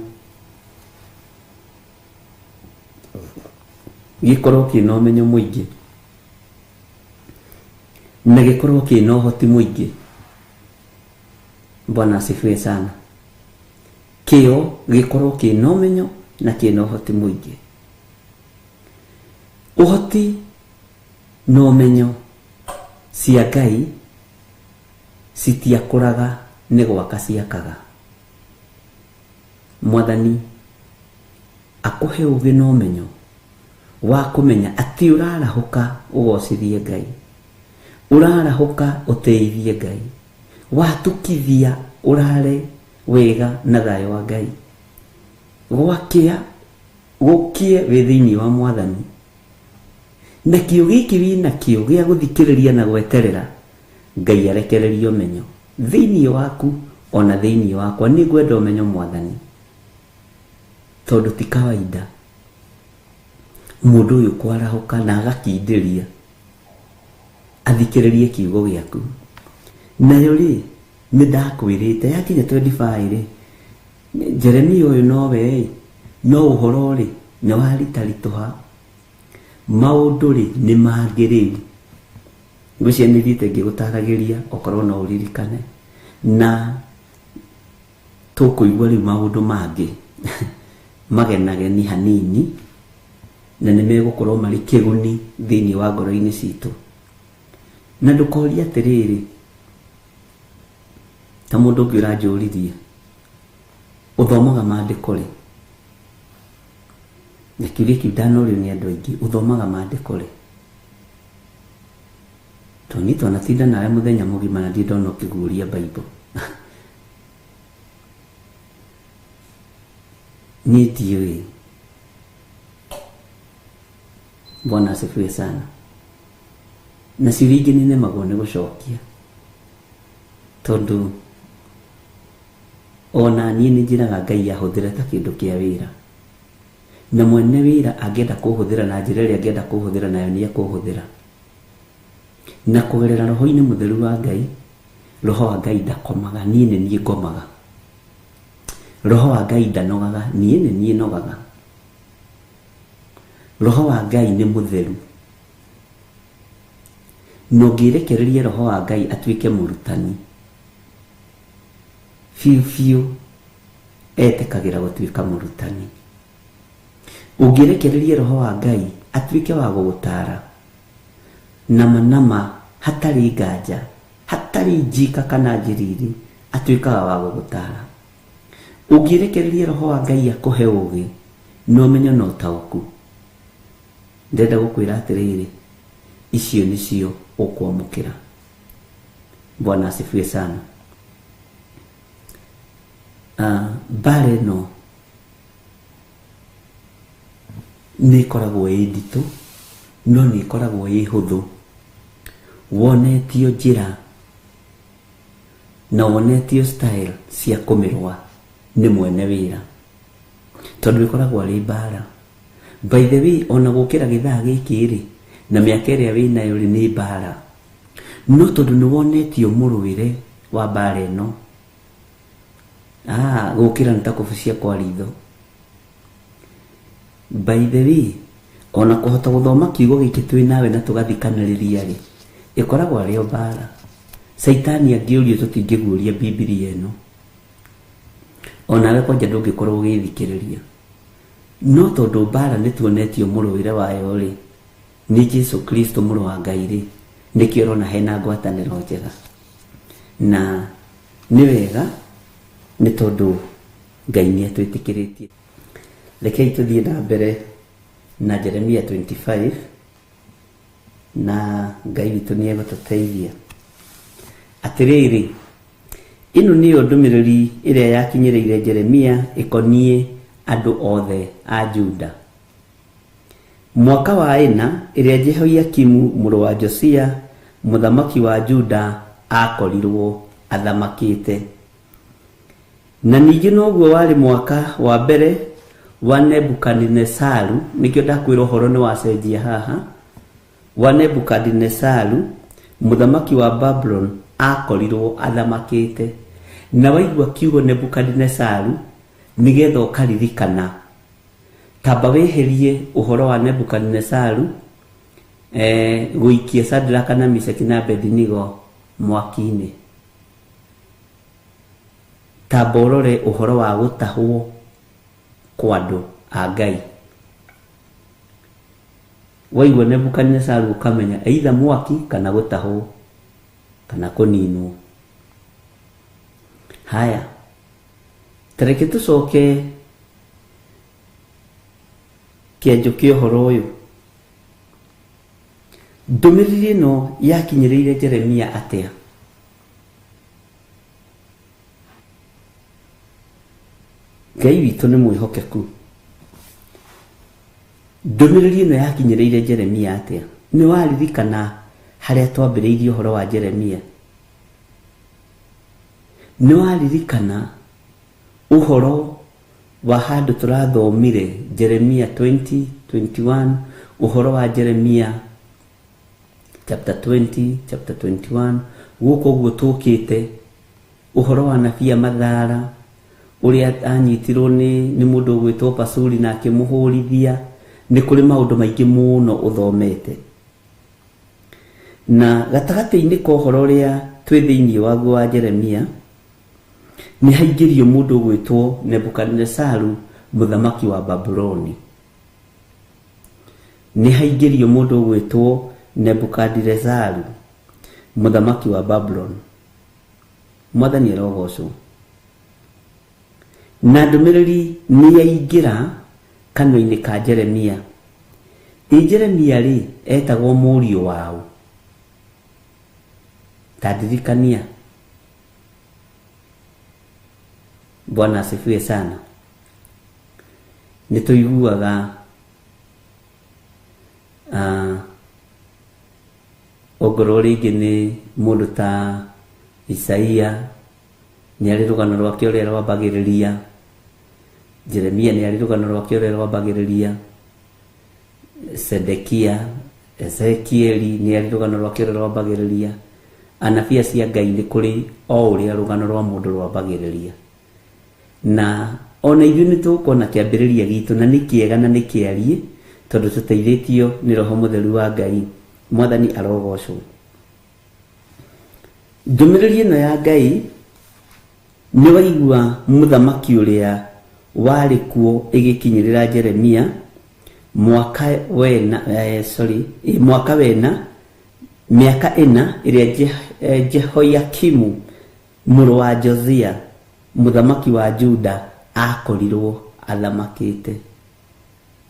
[SPEAKER 5] gĩkorwo kĩna ũmenyo mũingĩ na gĩkorwo kĩna ũhoti mũingĩ. Bwana asifiwe sana. Kĩo gĩkorwo kĩna ũmenyo na kĩna ũhoti mũingĩ. Ũhoti na ũmenyo cia Ngai citiakũraga nĩ gwaka ciakaga. Mwathani akũhe ũgĩ na ũmenyo wa kũmenya atĩ ũrarahũka ũgocithie Ngai, ũrarahũka ũteithie Ngai, watukithia ũrare wega na thayũ wa Ngai, gũkie wĩ thĩinĩ wa Mwathani. Na kĩo gĩkĩ wĩna kĩo gĩa gũthikĩrĩria na gweterera Ngai arekererie ũmenyo thĩinĩ waku ona thĩinĩ wakwa. Nĩ ngwenda ũmenyo Mwathani, tondũ ti kawaida mũndũ ũyũ kwarahũka na agakindĩria athikĩrĩrie kiugo gĩaku. Nayo rĩ, nĩ ndakwĩrĩte yakinya 25 rĩ, Jeremia ũyũ nowe no ũhoro rĩ nĩ waritaritũha, maũndũ rĩ nĩ mangĩ rĩu. Ngwĩciria nĩ thiĩte ngĩgũtaragĩria okorwo no ũririkane, na tũkũigua rĩu maũndũ mangĩ magenageni hanini na nĩ megũkorwo marĩ kĩguni thĩinĩ wa ngoro-inĩ citũ. Na ndũkoria atĩrĩrĩ, ta mũndũ ũngĩ ũranjũririe ũthomaga maandĩko rĩ, na kiugo kĩu ndanorio nĩ andũ aingĩ, ũthomaga maandĩko rĩ? Toni twanatinda nawe mũthenya mũgima na ndirĩ ndona ũkĩguũria Bible. Niĩ ndiũĩ. Bwana asifiwe sana. Na ciũria ingĩ nĩ nemagwo nĩ gũcokia, tondũ ona niĩ nĩ njĩraga Ngai ahũthĩre ta kĩndũ kĩa wĩra, na mwene wĩra angĩenda kũhũthĩra na njĩra ĩrĩa angĩenda kũhũthĩra nayo nĩ akũhũthĩra. Na kũgerera roho-inĩ mũtheru wa Ngai, roho wa Ngai ndakomaga, niĩ nĩ niĩ ngomaga. Roho wa Ngai ndanogaga, niĩ nĩ niĩ nogaga. Roho wa Ngai nĩ mũtheru, na ũngĩrekereria roho wa Ngai atuĩke mũrutani, biũ etĩkagĩra gũtuĩka mũrutani. Ũngĩrekereria roho wa Ngai atuĩke wa gũgũtaara nama hatarĩ nganja, hatarĩ njika kana njiriri, atuĩkaga wa gũgũtaara. Ũngĩrekereria roho wa Ngai akũhe ũgĩ na ũmenyo na ũtaũku, ndenda gũkwĩra atĩrĩrĩ, icio nĩcio ũkwamũkĩra. Bwana asifiwe sana. Mbara ĩno nĩ ĩkoragwo ĩ nditũ no nĩ ĩkoragwo ĩ hũthũ wonetio njĩra na wonetio style cia kũmĩrũa nĩ mwene wĩra tondũ ĩkoragwo arĩ mbara. By the way, ona gũkĩra gĩthaa gĩkĩ rĩ na mĩaka ĩrĩa wĩnayo rĩ nĩ mbara, no tondũ nĩ wonetio mũrũĩre wa mbara ĩno gũkĩra nĩ ta kũbucia kwa ritho. By the way, ona kũhota gũthoma kiugo gĩkĩ twĩ nawe na tũgathikanĩrĩria rĩ ĩkoragwo arĩ o mbara. Saitani angĩũrio tũtingĩguũria Biblia ĩno, onawe kwanja ndũngĩkorwo ũgĩthikĩrĩria, no tondũ mbara nĩ tuonetio mũrũĩre wayo rĩ nĩ Jesu Kristo mũrũ wa Ngai rĩ nĩkĩo ũrona hena ngwatanĩro njega. Na nĩ wega nĩ tondũ Ngai nĩ atwĩtĩkĩrĩtie. Rekei tũthiĩ na mbere na Jeremia 25 na Ngai witũ nĩ egũtũteithia. Atĩrĩrĩ, ĩno nĩyo ndũmĩrĩri ĩrĩa yakinyĩrĩire Jeremia ĩkoniĩ andũ othe a Juda. Mwaka wa 4 ĩrĩa Jehoiakimu mũrũ wa Josia mũthamaki wa Juda akorirwo athamakĩte. Na ningĩ noguo warĩ mwaka wa mbere wa Nebukadnezaru, nĩkĩo ndakwĩra ũhoro nĩ wacenjia haha, wa Nebukadnezaru mũthamaki wa Babylon akorirwo athamakĩte. Na waigua kiugo Nebukadnezaru nĩgetha ũkaririkana, tamba weherie ũhoro wa Nebukadnezaru gũikia Shadraka na Meshaki na Abednego mwaki-inĩ. Tamba ũrore ũhoro wa gũtahwo kwa andũ a Ngai. Waigua Nebukadnezaru ukamenya either mwaki kana gũtahwo kana kũninwo. Haya, tareke tũcoke kĩanjũ kĩa ũhoro ũyũ. Ndũmĩrĩri ĩno yakinyĩrĩire Jeremia atĩa? Ngai witũ nĩ mwĩhokeku. Ndũmĩrĩri ĩno yakinyĩrĩire Jeremia atĩa? Nĩ waririkana harĩa twambĩrĩirie ũhoro wa Jeremia? Nĩ waririkana ũhoro wa handũ tũrathomire Jeremia 20:21, ũhoro wa Jeremia chapter 20, chapter 21, gũkũ ũguo tũkĩte ũhoro wa nabii Mathara ũrĩa anyitirwo nĩ mũndũ ũgwĩtwo Pasuri na akĩmũhũrithia. Nĩ kũrĩ maũndũ maingĩ mũno ũthomete, na gatagatĩ-inĩ ka ũhoro ũrĩa twĩ thĩinĩ waguo wa Jeremia nĩ haingĩrio mũndũ ũgwĩtwo Nebukadnezaru mũthamaki wa Babyloni. Nĩ haingĩrio mũndũ ũgwĩtwo Nebukadnezaru mũthamaki wa Babylon. Mwathani arogocwo. Na ndũmĩrĩri nĩ yaingĩra kanua-inĩ ka Jeremia. Jeremia rĩ etagwo mũriũ wao. Tadirikania. Bwana asifiwe sana. Nĩtũiguaga ogoro rĩngĩ nĩ mũndũ ta Isaia nĩ arĩ rũgano rwake ũrĩa rwambagĩrĩria. Jeremia nĩ arĩ rũgano rwake ũrĩa rwambagĩrĩria. Sedekia, Ezekieli nĩ arĩ rũgano rwake ũrĩa rwambagĩrĩria. Anabii cia Ngai nĩ kũrĩ o ũrĩa rũgano rwa mũndũ rwambagĩrĩria. Na ona ithuĩ nĩ tũkuona kĩambĩrĩria gitũ na nĩ kĩega na nĩ kĩariĩ tondũ tũteithĩtio nĩ Roho Mũtheru wa Ngai. Mwathani arogocwo. Ndũmĩrĩri ĩno ya Ngai nĩ waigua mũthamaki ũrĩa warĩ kuo ĩgĩkinyĩrĩra Jeremia mwaka mĩaka 4 ĩrĩa Jehoiakimu mũrũ wa Josia mũthamaki wa Juda akorirwo athamakĩte.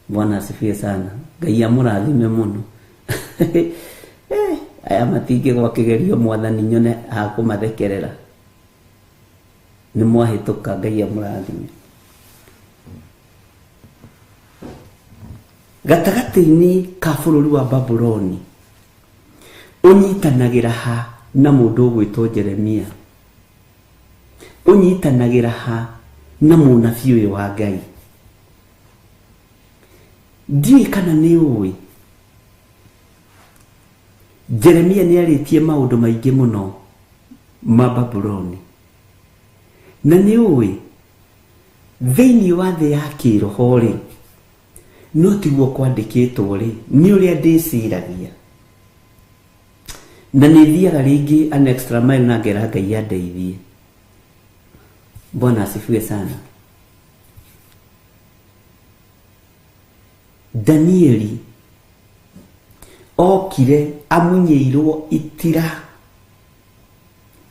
[SPEAKER 5] Bwana asifiwe sana. Ngai amũrathime mũno. Aya matingĩ gwa kĩgerio Mwathani nyone akũmathekerera.
[SPEAKER 6] nĩ mwahĩtũka. Ngai amũrathime. Gatagatĩ-inĩ ka bũrũri wa Babuloni ũnyitanagĩra ha na mũndũ ũgwĩtwo Jeremia, ũnyitanagĩra ha na mũnabii ũyũ wa Ngai. Ndiũĩ kana nĩ ũĩ Jeremia nĩ arĩtie maũndũ maingĩ mũno ma Babuloni, na nĩ ũĩ thĩinĩ wa thĩ ya kĩroho rĩ, no tiguo kwandĩkĩtwo rĩ, nĩ ũrĩa ndĩciragia. Na nĩ thiaga rĩngĩ an extra mile na ngera Ngai andeithie. Bwana asifiwe sana. Danieli okire amunyĩirwo itira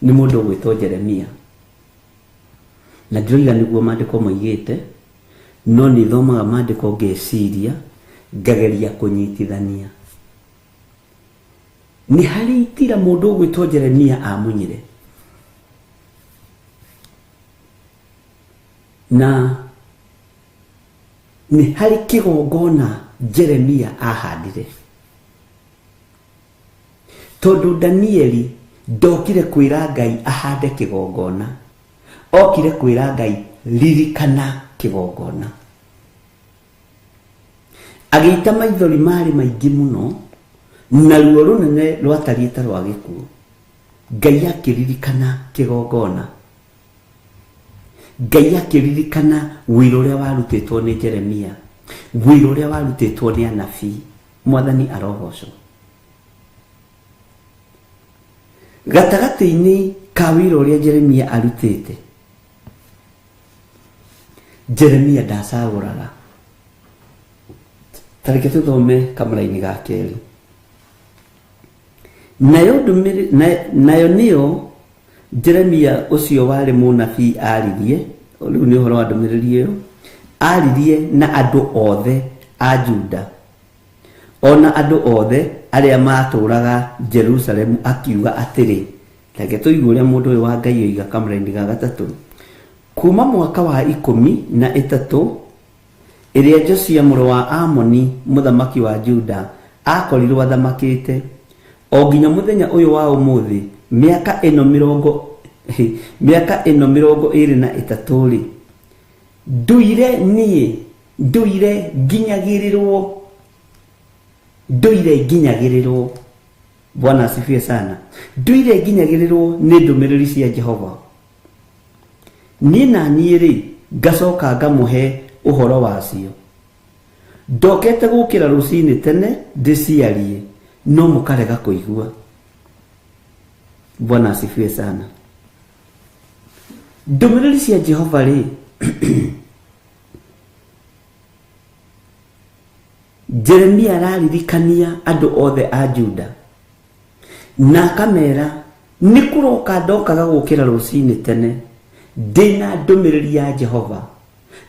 [SPEAKER 6] nĩ mũndũ ũgwĩtwo Jeremia. Na ndiroiga nĩguo maandĩko moigĩte, no nĩ thomaga maandĩko ngeciria, ngageria kũnyitithania. Nĩ harĩ itira mũndũ ũgwĩtwo Jeremia amunyire. Na nĩ harĩ kĩgongona Jeremia ahandire. Tondũ Danieli ndokire kwĩra Ngai ahande kĩgongona, okire kwĩra Ngai ririkana kĩgongona. Agĩita maithori marĩ maingĩ mũno, na ruo rũnene rwatariĩ ta rwa gĩkuũ. Ngai akĩririkana kĩgongona. Ngai akĩririkana wĩra ũrĩa warutĩtwo nĩ Jeremia, wĩra ũrĩa warutĩtwo nĩ anabii. Mwathani arogocwo. Gatagatĩ-inĩ ka wĩra ũrĩa Jeremia arutĩte, Jeremia ndacagũraga. Tareke tũthome kamũra-inĩ ga kerĩ. Nayo nĩyo Jeremia ũcio warĩ mũnabii aririe, rĩu nĩ ũhoro wa ndũmĩrĩri ĩyo, aririe na andũ othe a Juda, ona andũ othe arĩa matũũraga Jerusalemu, akiuga atĩrĩ. Reke tũigue ũrĩa mũndũ ũyũ wa Ngai oiga kamũra-inĩ ga gatatũ. Kuma mwaka wa 13 ĩrĩa Josia mũrũ wa Amoni mũthamaki wa Juda akorirwo athamakĩte, o nginya mũthenya ũyũ wa ũmũthĩ, mĩaka ĩno 23 rĩ, nduire nginyagĩrĩrwo. Bwana asifiwe sana. Nduire nginyagĩrĩrwo nĩ ndũmĩrĩri cia Jehova. Niĩ na niĩ rĩ, ngacoka ngamũhe ũhoro wacio. Ndokete gũkĩra rũcinĩ tene ndĩciarie, no mũkarega kũigua. Bwana asifiwe sana. Ndũmĩrĩri cia Jehova rĩ, Jeremia araririkania andũ othe a Juda, na akamera nĩ kũroka ndokaga gũkĩra rũcinĩ tene ndĩna ndũmĩrĩri ya Jehova,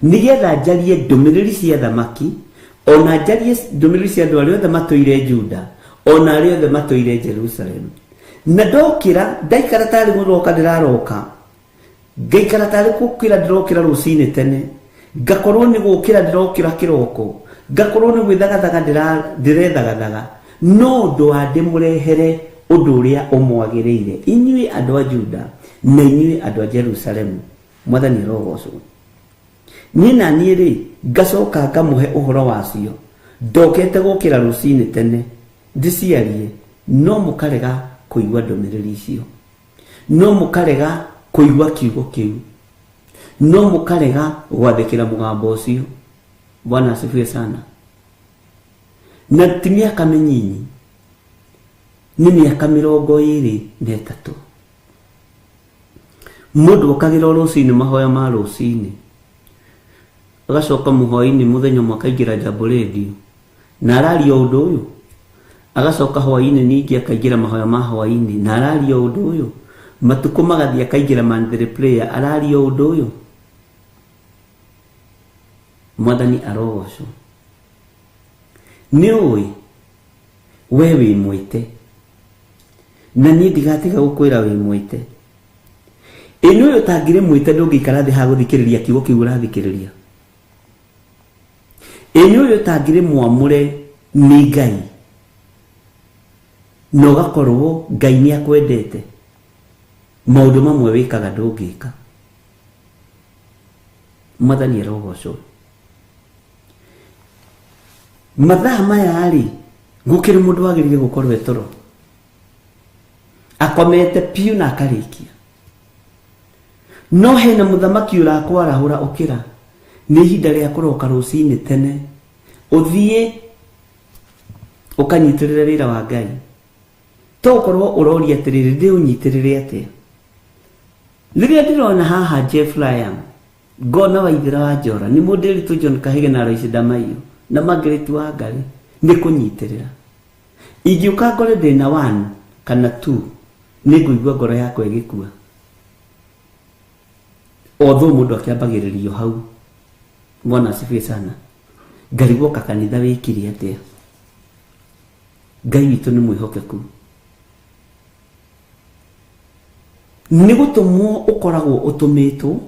[SPEAKER 6] nĩgetha njarie ndũmĩrĩri cia thamaki, ona njarie ndũmĩrĩri cia andũ arĩa othe matũire Juda, ona arĩa othe matũire Jerusalem. Na ndokĩra ndaikara tarĩ mũroka ndĩraroka, ngaikara tarĩ gũkĩra ndĩrokĩra rũcinĩ tene, ngakorwo nĩ gũkĩra ndĩrokĩra kĩroko, ngakorwo nĩ gwĩthagathaga ndĩrethagathaga, no ũndũ wa ndĩmũrehere ũndũ ũrĩa ũmwagĩrĩire, inyuĩ andũ a Juda na inyuĩ andũ a Jerusalemu. Mwathani arogocwo. Niĩ na niĩ rĩ, ngacoka ngamũhe ũhoro wacio. Ndokete gũkĩra rũcinĩ tene ndĩciarie, no mũkarega kũigua ndũmĩrĩri icio, no mũkarega kũigua kiugo kĩu, no mũkarega gwathĩkĩra mũgambo ũcio. Bwana asifiwe sana. Na ti mĩaka mĩnyinyi, nĩ mĩaka 23. Mũndũ okagĩra rũcinĩ mahoya ma rũcinĩ, agacoka mũhoi-inĩ mũthenya ũmwe akaingĩra Jambo Radio na araria ũndũ ũyũ, agacoka hwaĩ-inĩ ningĩ akaingĩra mahoya ma hwaĩ-inĩ na araria ũndũ ũyũ, matukũ magathiĩ akaingĩra Mandela Prayer araria ũndũ ũyũ. Mwathani arogocwo. Nĩ ũĩ we wĩ mwĩte, na niĩ ndigatiga gũkwĩra wĩ mwĩte. ino yo tangire mwite ndungikara thi ha guthikiriria kiugo kiu urathikiriria ino yo tangire mwamure ni Ngai no gakorwo Ngai ni akwendete maundu mamwe wikaga ndungika Mwathani arogocwo mathaa maya ari gukiri mundu wagirire gukorwo etoro akomete piu na akarikia no hena muthamaki urakwarahura ukira ni ihinda ria kuroka rucini tene uthie ukanyitirira wira wa Ngai to korwo uroria atiriri ndi unyitirire atia liria ndirona haha Jeff Ryan ngona Waithira wa Njora ni modeli tu John Kahige na Royce Ndamaiyo na Margaret Wangari ni kunyitirira ingiuka ngore ndina 1 kana 2 ni nguigua ngoro yakwa igikua otho mundu akiambagiririo hau mwana sifi sana ngarigwo kanitha wikiri atia Ngai witu ni mwihokeku ni gutumwo ukoragwo utumitwo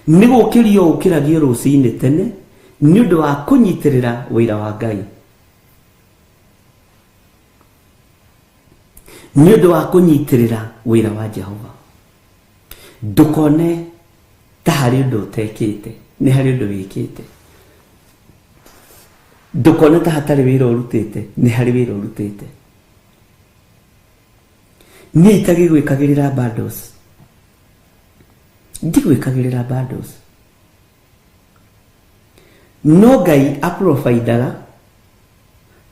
[SPEAKER 6] ni gukirio ukiragio rucini tene ni undu wa kunyitirira wira wa Ngai ni undu wa kunyitirira wira wa Jehova ndukone ta hari undu utekite ni hari undu wikite ndukone ta hatari wira urutite ni hari wira urutite ni itagi gwikagirira bundles ndi gwikagirira bundles no Ngai aprovidaga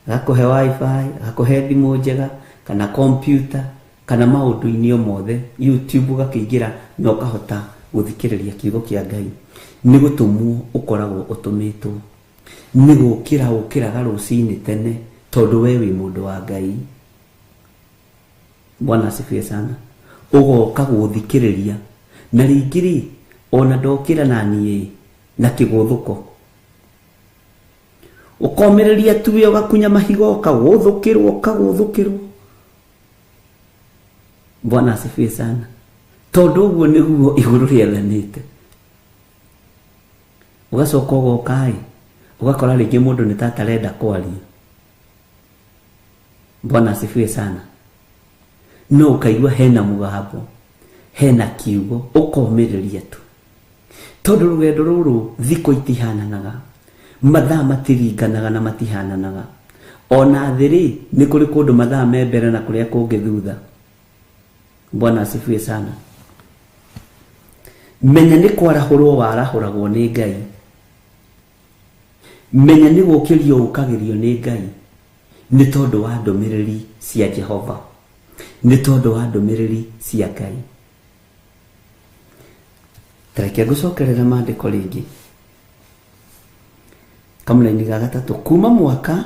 [SPEAKER 6] gakuhe wifi gakuhe thimu njega kana computer kana maundu-ini mothe YouTube gakiingira no kahota guthikiriria kiugo kia Ngai ni gutumwo ukoragwo utumitwo ni gukira ukiraga rucini tene tondu we wi mundu wa Ngai Bwana asifiwe sana ugoka guthikiriria na ringiri ona ndokira nani na kiguthuko ukomereria tuwe ugakunya mahigo kaguthukirwo Bwana asifiwe sana tondu uguo niguo iguru riethanite ugacoka ugokai ugakora ringi mundu ni tatarenda kwaria Bwana asifiwe sana no ukaigua hena mugambo hena kiugo ukomereria tu tondu rugendo ruru thiko itihananaga mathaa matiringanaga na matihananaga ona thiri ni kuri kundu mathaa me mbere na kuria kungi thutha Bwana asifiwe sana menya ni kwarahurwo warahuragwo ni Ngai menya ni gukirio ukagirio ni Ngai ni tondu wa ndumiriri cia Jehova ni tondu wa ndumiriri cia Ngai tareke gucokerera maandiko ringi kamulaini ga gatatu kuma mwaka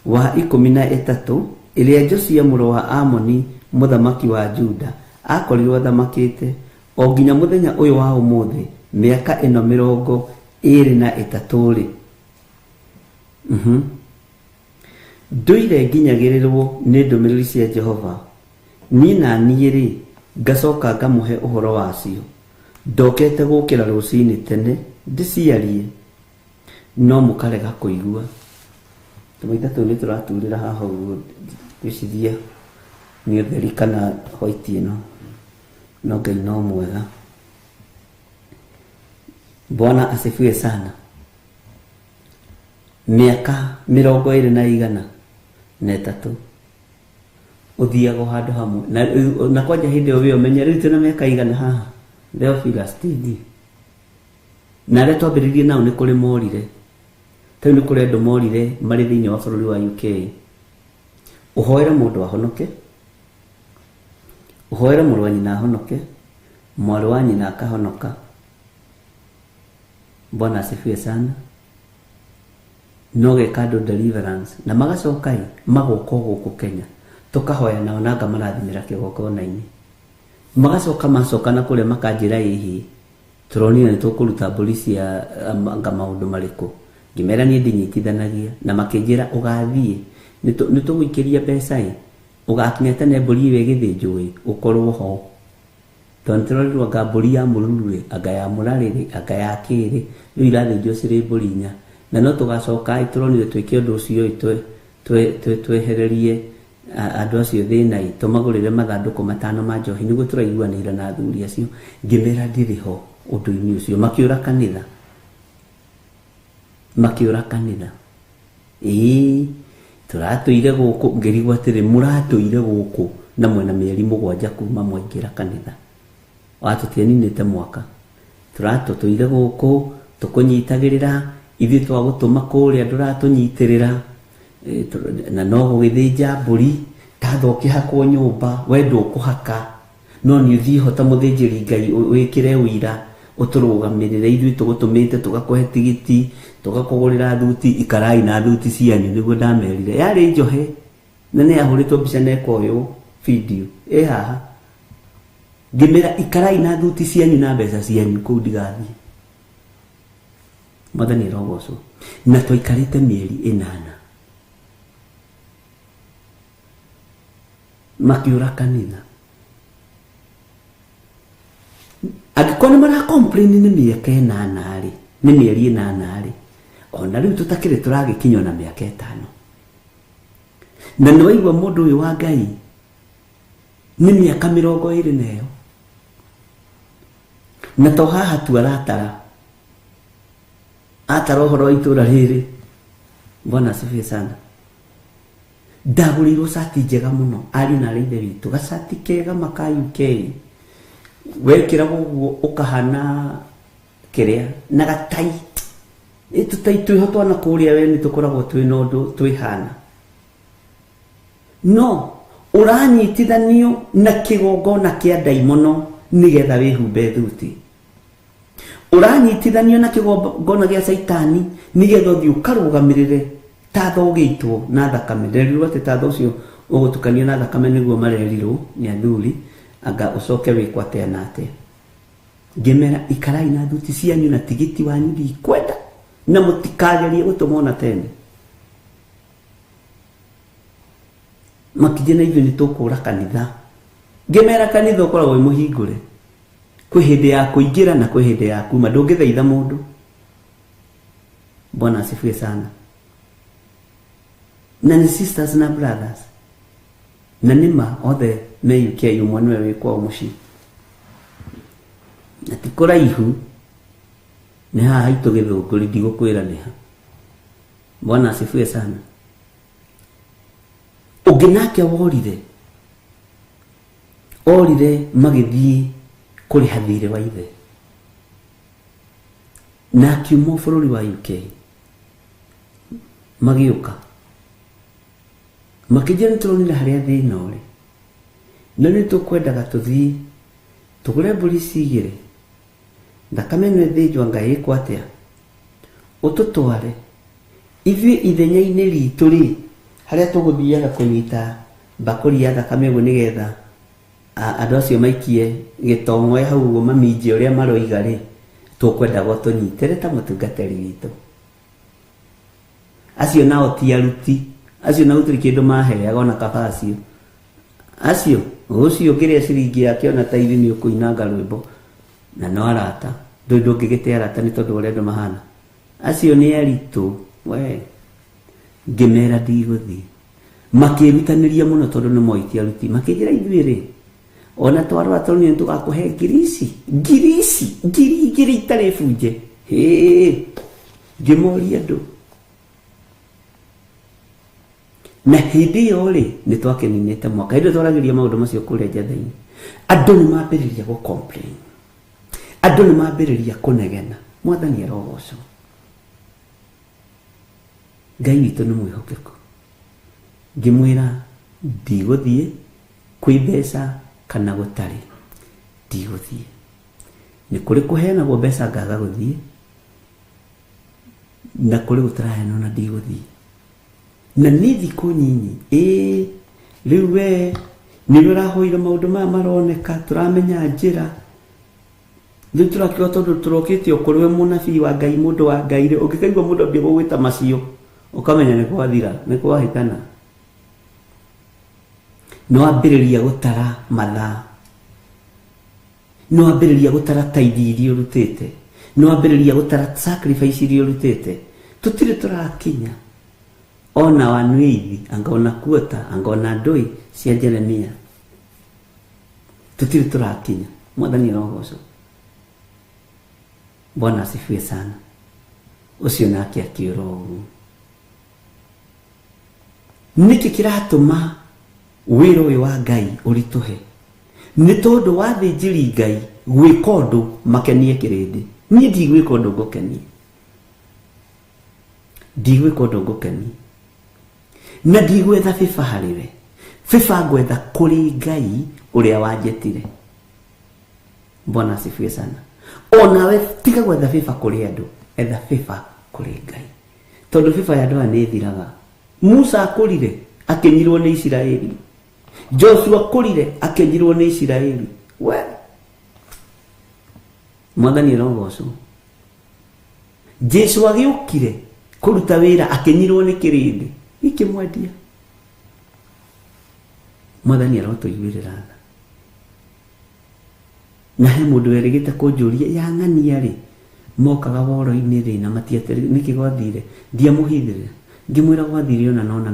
[SPEAKER 6] wa 13 iria Josia muru wa Amoni muthamaki wa Juda akorirwo thamakite o nginya muthenya uyu wa umuthi miaka ino 23 nduire nginyagirirwo ni ndumiriri cia Jehova ni na niiri ngacoka ngamuhe uhoro wacio ndokete gukira rucini tene ndiciarie no mukarega kuigua tumaitha tu ni turaturira haha gwicithia ni theri kana white ino no Ngai no mwega Bwana asifiwe sana miaka 23 uthiago handu hamwe na kwanja hindi yo menya riu tena miaka igana haha Theophilus TV na re twambiririe nao ni kuri morire tau ni kuri andu morire mari thiini wa bururi wa UK uhoere mundu ahonoke uhoere muru wa nyina ahonoke mwaru wa nyina akahonoka Bwana asifiwe sana noge kado deliverance na magacoka magoka guku Kenya tukahoya nao nanga marathimira kigokona-ini magacoka macoka na kuria makanjira hihi turonire tukuruta polisi ya anga maundu mariku ngimera ni ndinyitithanagia na makinjira ugathie nituguikiria pesa ugakinya tene mburi we githinjui ukorwo ho tontrolwa gaburi ya mululwe aga ya murarire aga ya kiri yo irathi josire burinya na no tugacoka ituronire twike undu ucio twehererie andu acio thina itumagurire mathanduku matano ma njohi niguo turaiguanira na athuri acio ngimera ndiriho undu-ini ucio makiura kanitha turatuire guku ngirigwa atiri muratuire guku na mwena mieri 7 kuma mwaingira kanitha watutianinite mwaka turatuire guku tukunyitagirira ithi twagutuma kuria nduratunyitirira na no gwithija mburi tathoke hakwo nyumba wendo kuhaka no ni uthi hota muthinjiri Ngai wikire wira uturugamirire ithui tugutumite tugakuhe tigiti tugakugurira thuti ikarai na thuti cianyu niguo ndamerire yari njohe na ne ahuritwo mbica nekoyo video haha ngimera ikarai na thuti cianyu na mbeca cianyu kuu ndigathie Mwathani rogoco na twikarite mieri 8 makiura kanitha agikona mara complain ni miaka 8 ari ni mieri 8 ari ona riu tutakire turagikinywa na miaka 5 na noigwa mundu uyu wa Ngai ni miaka 20 nayo na to haha tu aratara roho itura riri Bwana asifiwe sana ndaguriro sati njega muno ari na reithe witu gacati kega maka UK wekira guguo ukahana kiria na gatai itutai twihotwa na kuria we ni tukoragwo twi nondu twihana no uranyitithanio na kigongona kia daimono nigetha wihumbe thuti uranyitithanio na kigongona gia saitani nigetha uthi ukarugamirire tatho gitwo na thakame nderirwo ati tatho ucio ugutukanio na thakame niguo marerirwo ni athuri anga ucoke wikwate nate ngimera ikarai na thuti cianyu na tigiti wanyu ndikwenda na mutikagerie gutumona tene makije na ithu ni tukura kanitha ngimera kanitha ukoragwo imuhingure kwi hindi ya kuingira na kwi hindi ya kuma ndungithaitha mundu Bwana asifiwe sana na ni sisters na brothers na nima othe me UK umwanwe wikwa umushi na tikora ihu ni haha itu githunguri ndigukwira ni ha Bwana asifiwe sana uginake orire magithii kuri hathire wa ithe na kiumo bururi wa UK magiuka makijeni turonira haria thina uri no ni tukwendaga tuthii tugure mburi cigire thakame no ithinjwa Ngai ikwatia ututware ithui ithenya-ini ritu ri haria tuguthiaga kunyita bakuri ya thakame go nigetha andu acio maikie gitongwe hau go maminje uria maroiga ri tukwenda go tunyitire ta mutungateri witu acio nao ti aruti acio na gutiri kindu maheaga ona kabacio acio ucio ngiria ciringi yake ona ta ithi ni ukuinanga rwimbo na no arata ndu ngigite arata ni tondu uria ndu mahana acio ni aritu we ngimera ndiguthi makirutaniria muno tondu ni moiti aruti makijira ithuiri ona twarwa tondu ni tugakuhe ngiri itare bunje ngimoria ndu na hindi yo ri ni twakeninite mwaka hindu twaragiria maundu macio kuria njatha-ini andu ni mambiriria go complain andu ni mambiriria kunegena Mwathani arogoco Ngai witu ni mwihokeku ngimwira ndiguthie kwi mbeca kana gutari ndiguthie ni kuri kuheanagwo mbeca ngaga guthie na kuri gutaraheanwo na ndiguthie na ni thiku nyinyi riu we ni rurahoire maundu maya maroneka turamenya njira ni turakiwa tondu turokitio kuri we munabii wa Ngai mundu wa Ngai ri ungikaigwa mundu ambia gugwita macio ukamenya ni kwathira ni kwahitana no ambiriria gutara mathaa no ambĩrĩria gũtara tithe iria ũrutĩte, no ambĩrĩria gũtara sacrifice iria ũrutĩte. Tũtirĩ tũrakinya ona wanuithi anga ona kuota anga ona ndoi cia Jeremia. Tũtirĩ tũrakinya. Mwathani arogocwo. Bwana asifiwe sana. Ucio nake akiura ũguo. Niki kiratũma wĩra ũyũ wa Ngai ũritũhe? Nĩ tondũ wathĩnjĩri Ngai gwĩka ũndũ makenie kĩrĩndĩ. Niĩ ndigwĩka ũndũ ngũkenie. Ndigwĩka ũndũ ngũkenie. Na ndigwetha bĩba harĩwe. Bĩba ngwetha kũrĩ Ngai ũrĩa wanjetire. Bwana asifiwe sana. Onawe tiga gwetha bĩba kũrĩ andũ, etha bĩba kũrĩ Ngai. Tondũ bĩba ya andũ nĩ ĩthiraga. Musa akũrire akĩnyirwo nĩ Isiraeli. Joshua akũrire akĩnyirwo nĩ Isiraeli. We Mwathani arogocwo. Jesu agĩũkire kũruta wĩra akĩnyirwo nĩ kĩrĩndĩ ikĩmwendia. Mwathani arotũiguĩrĩra tha. Na he mũndũ erĩgĩte kũnjũria ya ng'ania rĩ, mokaga woro-inĩ rĩ na matiatere nĩkĩ gwathire, ndiamũhithĩrĩra. Ngĩmwĩra gwathire ona nona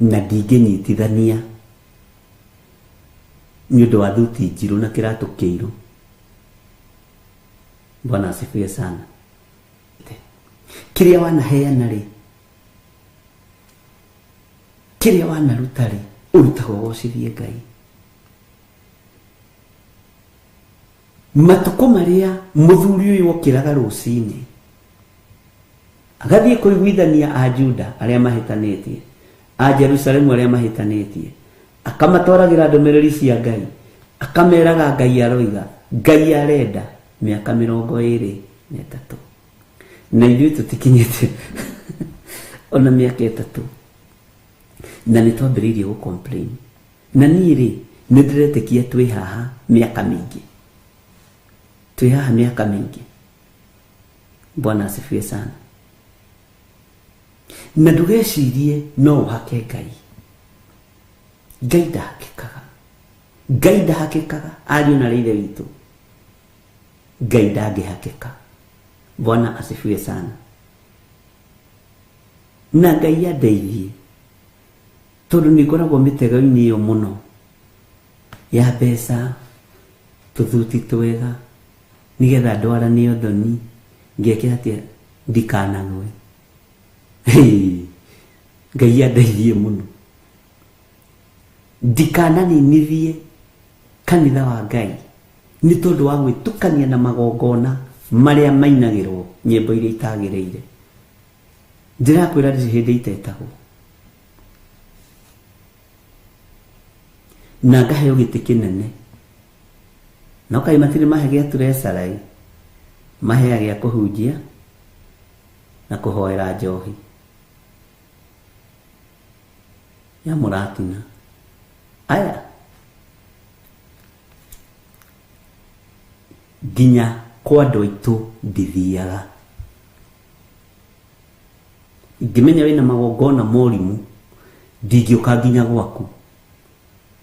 [SPEAKER 6] na ndingĩnyitithania nĩ ũndũ wa thuti njirũ na kĩratũ kĩirũ. Bwana asifiwe sana. Kĩrĩa wanaheana rĩ, kĩrĩa wanaruta rĩ, ũrutaga ũgocithie Ngai. Matukũ marĩa mũthuri ũyũ okĩraga rũcinĩ agathiĩ kũiguithania a Juda arĩa mahĩtanĩtie, a Jerusalemu arĩa mahĩtanĩtie, akamatwaragĩra ndũmĩrĩri cia Ngai, akameraga Ngai aroiga, Ngai arenda mĩaka 23 na ithuĩ tũtikinyĩte ona mĩaka 3 na nĩ twambĩrĩirie gũ complain. Na niĩ rĩ nĩ ndĩretĩkia twĩ haha mĩaka mĩingĩ, twĩ haha mĩaka mĩingĩ. Bwana asifiwe sana. Na ndũgecirie no ũhake Ngai. Ngai ndahakĩkaga. Ngai ndahakĩkaga. Ariũ na ithe witũ, Ngai ndangĩhakĩka. Bwana asifiwe sana. Na Ngai andeithie tondũ nĩ ngoragwo mĩtego-inĩ ĩyo mũno ya mbeca, tũthuti twega, nĩgetha ndwarane ũthoni, ngĩkĩra atĩa ndikanagwe. Ngai andeithie mũno ndikananinithie kanitha wa Ngai nĩ tondũ wa gwĩtukania na magongona marĩa mainagĩrwo nyĩmbo iria itagĩrĩire. Ndĩrakwĩra ndĩ hĩndĩ itetagwo na ngaheo gĩtĩ kĩnene. No kaĩ matirĩ mahe gĩa turecarai, mahea gĩa kũhunjia na kũhoera njohi ya mũratina. Aya nginya kwa andũ aitũ ndithiaga. Ingĩmenya wĩna magongona morimu ndingĩũka nginya gwaku.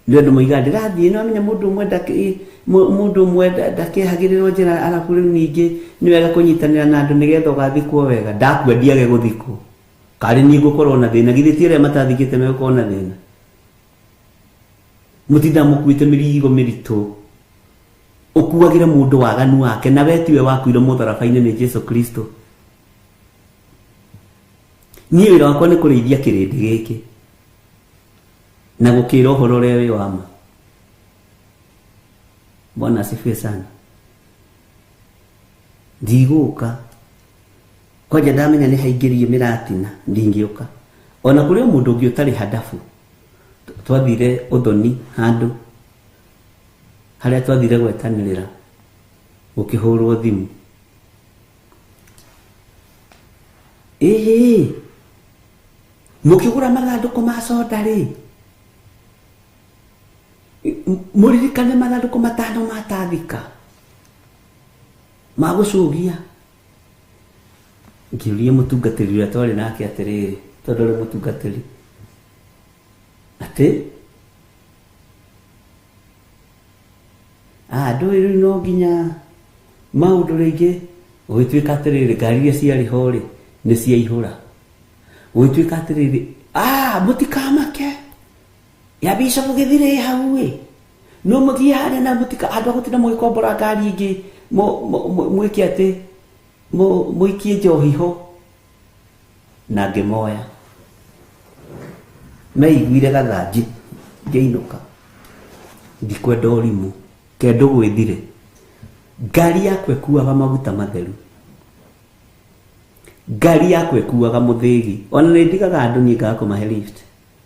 [SPEAKER 6] Nĩ andũ moiga ndĩrathiĩ no amenya mũndũ ũmwe ndakĩhagĩrĩrwo njĩra arabu rĩu ningĩ nĩ wega kũnyitanĩra na andũ nĩgetha ũgathikwo wega. Ndakua ndiage gũthikwo. Karĩ niĩ ngũkorwo na thĩna, githĩ ti arĩa matathikĩte megũkorwo na thĩna? Mũtinda mũkuĩte mĩrigo mĩritũ ũkuagĩre mũndũ waganu wake, na we tiwe wakuire mũtharaba-inĩ nĩ Jesu Kristo. Niĩ wĩra wakwa nĩ kũrĩithia kĩrĩndĩ gĩkĩ na gũkĩra ũhoro ũrĩa wĩ wa ma. Bwana asifiwe sana. Ndigũka kwanja ndamenya nĩ haingĩrie mĩratina ndingĩũka. Ona kũrĩ mũndũ ũngĩ ũtarĩ hadabu twathire ũthoni handũ harĩa twathire gwetanĩrĩra gũkĩhũrwo thimũ. Mũkĩgũra mathandũkũ ma soda rĩ, mũririkane mathandũkũ 5 matathika ma gũcũgia. Ngĩũria mũtungatĩri ũrĩa twarĩ nake atĩrĩrĩ, tondũ ũrĩ mũtungatĩri, atĩ andå ä rä no nginya maå ndå rä ingä gå gä tuä ka atä rä rä ngari iria ciarä ho rä nä ciaihå ra gå gä tuä ka atä rä rä må tikamake yabica må gä thirä hau ä no må thiä harä na andå gå tina må gä kombora ngari ingä mwä ke atä må ikie njohi ho na ngä moya meiguire gathanji ngäinå ka ndikwenda å rimå kenda gwä thire ngari yakwe kuaga maguta matheru ngari yakwe kuaga må thä gi ona nä ndigaga andå niä ngaga kå mahe lift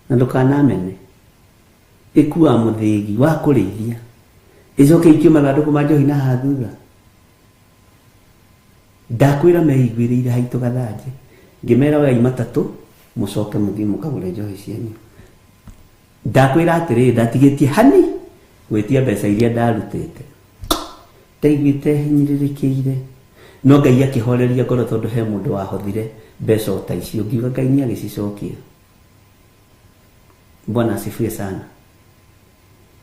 [SPEAKER 6] na ndå kanamene ä kuaga må thä gi wa kå rä ithia ä coke ikio mathandå kå ma njohi na hathutha ndakwä ra meiguä rä ire haitå gathanjä ngä mera wai matatå må coke må thiä må kagå re njohi cianyu ndakwä ra atä rä ndatigä tie hani gwä tia mbeca iria ndarutä te ndaiguä te hinyirä rä kä ire no Ngai akä horeria ngoro tondå he må ndå wahothire mbeca o ta icio ngiuga Ngai nä agä cicokia. Bwana asifiwe sana.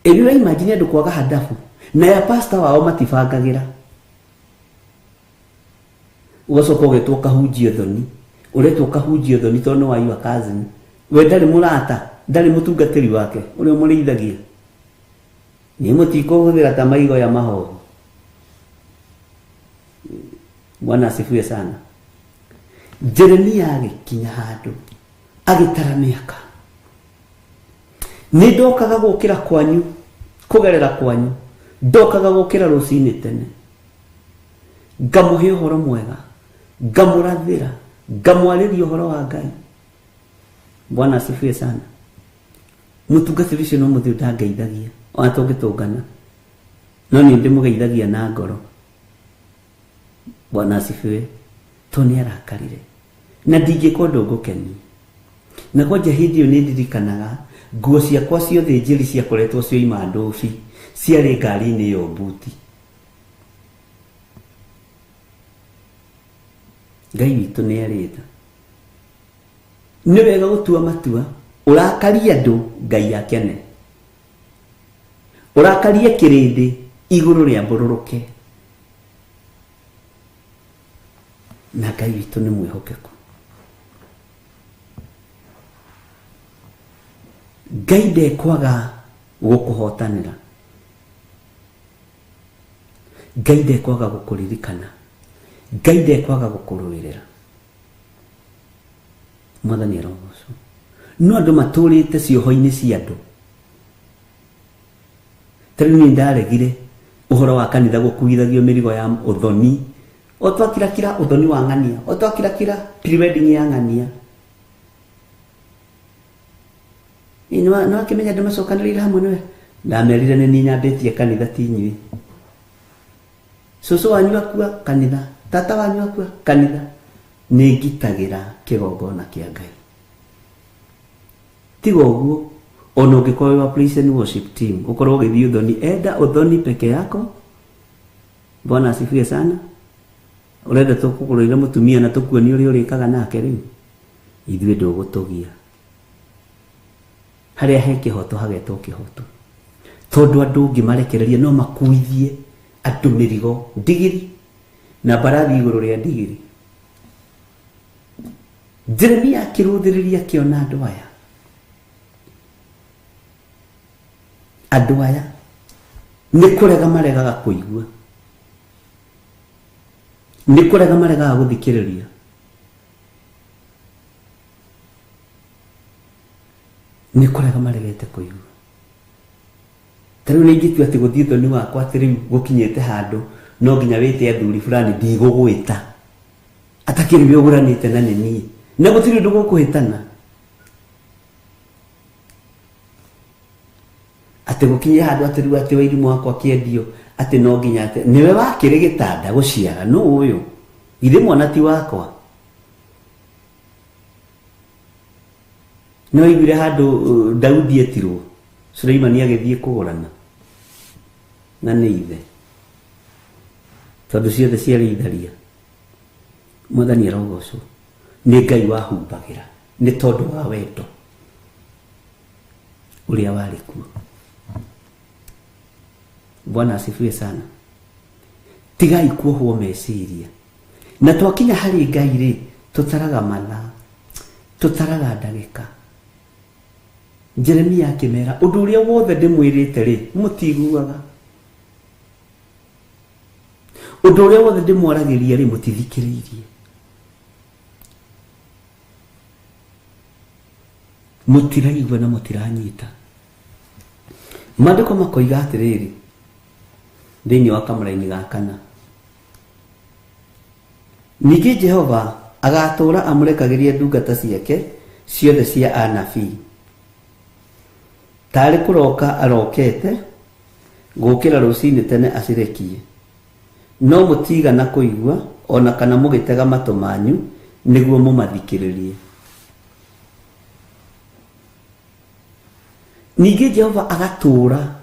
[SPEAKER 6] Ä ra imagine andå kwaga hadabu na ya pasta wao matibangagä ra ugacoka ũgetwo kahunjio thoni uretwo kahunjio thoni tondũ wa your cousin we ndarĩ mũrata ndarĩ mũtungatĩri wake ũrĩa mũrĩithagia nĩ mũtikũhũthĩra ta maigo ya mahoho. Bwana asifiwe sana. Jeremia agĩkinya handũ agĩtara mĩaka nĩ ndokaga gũkĩra kwanyu kũgerera kwanyu ndokaga gũkĩra rũcinĩ tene ngamũhe ũhoro mwega ngamũrathĩra ngamwarĩria ũhoro wa Ngai. Bwana asifiwe sana. Mũtungatĩri ũcio no mũthĩ ndangeithagia ona tũngĩtũngana no nĩ ndĩmũgeithagia na ngoro. Bwana asifiwe. To nĩ arakarire na ndingĩkorwo ndũngũkeni na kwanja hĩndĩ ĩyo nĩ ndirikanaga nguo ciakwa ciothe njĩri ciakoretwo cioima ndũbi ciarĩ ngari-inĩ ĩyo mbuti. Ngai witũ nĩ erĩta nĩ wega gũtua matua ũrakaria andũ Ngai akene ũrakarie kĩrĩndĩ igũrũ rĩa mbũrũrũke na Ngai witũ nĩ mwĩhokeku. Ngai ndekwaga gũkũhotanĩra Ngai ndekwaga gũkũririkana Ngai ndekwaga gũkũrũĩrĩra. Mwathani arogocwo. No andũ matũrĩte cioho-inĩ cia andũ tarĩu nĩ ndaregire ũhoro wa kanitha gũkuithagio mĩrigo ya ũthoni o twakirakira ũthoni wa ng'ania o twakirakira pre-wedding ya ng'ania no akĩmenya andũ macokanĩrĩire hamwe nĩwe ndamerire nĩ niĩ nyambĩtie kanitha ti inyuĩ. Cũcũ wanyu akua kanitha tata wanyu akua kanitha nĩ ngitagĩra kĩgongona kĩa Ngai. Tiga ũguo ona ũngĩkorwo wa praise and worship team ũkorwo ũgĩthiĩ ũthoni enda ũthoni peke yako. Bwana asifiwe sana. Ũrenda tũkũgũrĩre mũtumia na tũkuonie ũrĩa ũrĩkaga nake rĩu ithuĩ ndũgũtũgia harĩa he kĩhoto hagetwo kĩhoto tondũ andũ ũngĩmarekereria no makuithie andũ mĩrigo ndigiri na mbarathi igũrũ rĩa ndigiri. Jeremia akĩrũthĩrĩria akĩona andũ aya nĩ kũrega maregaga kũigua nĩ kũrega maregaga gũthikĩrĩria. Nĩ kũrega maregete kũigua. Tarĩu nĩ ingĩtua atĩ gũthiĩ thoni wakwa atĩ rĩu gũkinyĩte handũ no nginya wĩte athuri fulani ndigũgwĩta atakĩrĩ we ũgũranĩte na nĩ niĩ na gũtirĩ ũndũ gũkũhĩtana atĩ gũkinyia handũ atĩ rĩu atĩ Wairimũ wakwa kĩendio atĩ no nginya atĩ nĩwe wakĩrĩ gĩtanda gũciara no ũyũ ithe mwana ti wakwa. No igire handũ Daudi etirwo Suleimani agĩthiĩ kũgũrana na nĩ ithe tondũ ciothe ciarĩ itharia. Mwathani arogocwo. Nĩ Ngai wahumbagĩra nĩ tondũ wa wendo ũrĩa warĩ kuo. Bwana asifiwe sana. Tigai kuohwo meciria. Na twakinya hari Ngai ri tutaraga mana. Tutaraga ndagika. Jeremia akimera undu uria wothe ndimwirite ri mutiguaga. Undu uria wothe ndimwaragiria ri mutithikiririe. Mutiraigua na mutiranyita. Maandiko makoiga atiriri thiini wa kamara-ini ga kana. Ningĩ Jehova agatura amurekagirie ndungata ciake ciothe cia anabii. Tari kuroka arokete gukira rucini tene acirekie. No mutigana kuigua ona kana mugitega matu manyu niguo mumathikiririe. Ningĩ Jehova agatura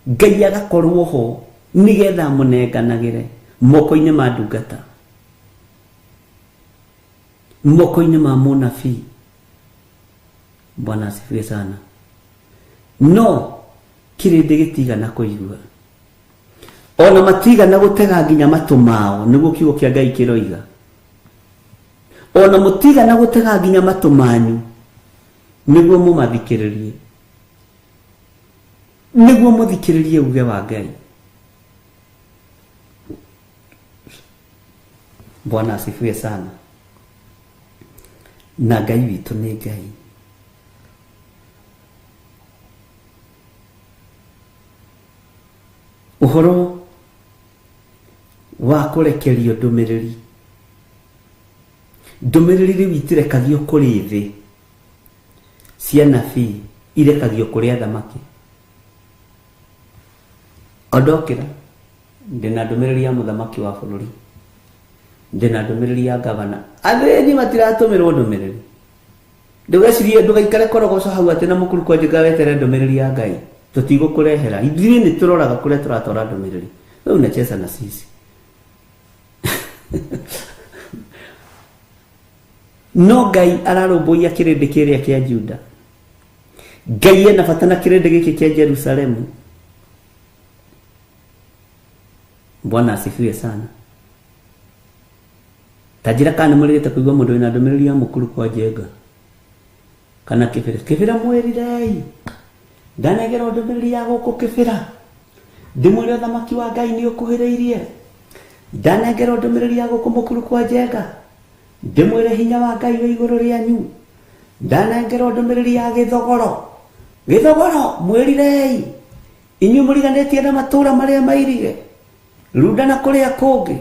[SPEAKER 6] Ngai agakorwo ho nigetha munenganagire moko-ini ma ndungata, moko-ini ma munabii. Bwana asifiwe sana. No kirindi gitigana kuigua ona matigana gutega nginya matu mao niguo kiugo kia Ngai kiroiga. Ona mutigana gutega nginya matu manyu niguo mumathikiririe, niguo muthikiririe uge wa Ngai. Bwana asifiwe sana. Na Ngai witu ni Ngai. Uhoro wa kurekerio ndumiriri. Ndumiriri riu itirekagio kuri thi cia nabii irekagio kuri athamaki. Odokira ndina ndumiriri ya muthamaki wa bururi, ndina ndumiriri ya gavana. Atheni matiratumirwo ndumiriri. Ndugecirie ndugaikare korogoco hau ati na mukuru kwa njiga wetere ndumiriri ya Ngai tutigukurehera. Ithuĩ ni turoraga kuria turatwara ndumiriri. Riu unacheza na sisi. No Ngai ararumbuia kirindi kiria kia Juda. Ngai ena bata na kirindi giki kia Jerusalemu. Bwana asifiwe sana. Tajira kana murigete kuigwa mundu ina ndumiriri ya mukuru kwa Jenga kana kibira mwerirai ndanegera ndumiriri ya guku kibira ndimwire uthamaki wa Ngai ni ukuhiriirie. Ndanegera ndumiriri ya guku mukuru kwa Jenga ndimwire hinya wa Ngai we iguru rianyu. Ndanegera ndumiriri ya githogoro mwerirei inyu muriganetie na matura maria mairige rudana kuria kungi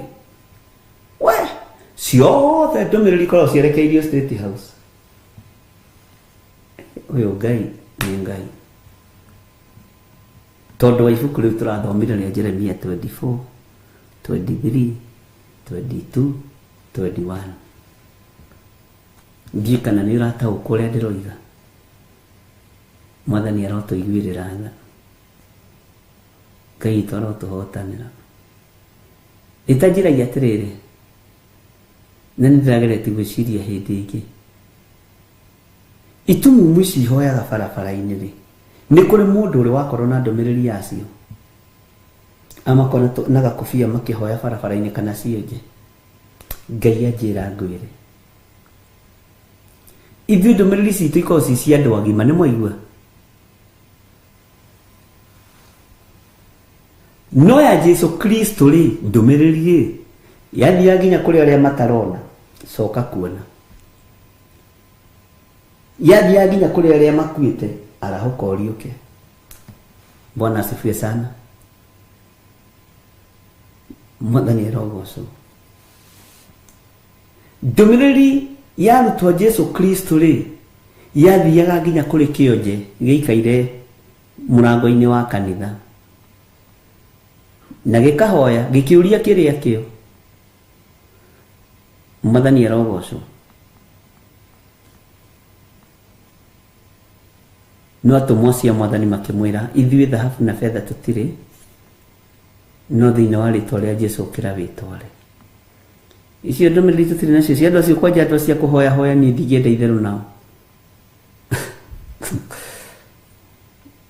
[SPEAKER 6] we ciothe ndumiriri korwo cierekeirio State House. Uyu Ngai ni Ngai. Tondu wa ibuku riu turathomire ria Jeremia 24, 23, 22, 21. Ndikana ni urataũkwo kuria ndiroiga. Mwathani arotuiguirira tha. Ngai twarotuhotanira. Itajiragia atiriri na nindiragerete gwiciria hindi ingi itumumu ici hoyaga barabara-ini ri ni kuri mundu uri wakorwo na ndumiriri yacio amakona na gakobia makihoya barabara-ini kana cionje. Ngai anjira ngwire ithuĩ ndumiriri citu ikorwo ci cia andu agima. Ni mwaigua no ya Jesu Kristo ri ndumiriri yathia nginya kuri aria matarona coka kuona. Yathia nginya kuri aria makuite arahoka uriuke. Bwana asifiwe sana. Mwathani arogocwo. Ndumiriri ya rutwo Jesu Kristo ri yathiaga nginya kuri kionje giikaire murango-ini wa kanitha na gikahoya gikiuria kiria kio. Mwathani arogocwo. No atumwo cia Mwathani makimwira ithuĩ thahabu na betha tutire no thiini wa ritwa ria Jesu ukira witware. Icio ndumiriri tutire nacio cia andu acio kwanja andu cia kuhoya hoya ni ndigenda itheru nao.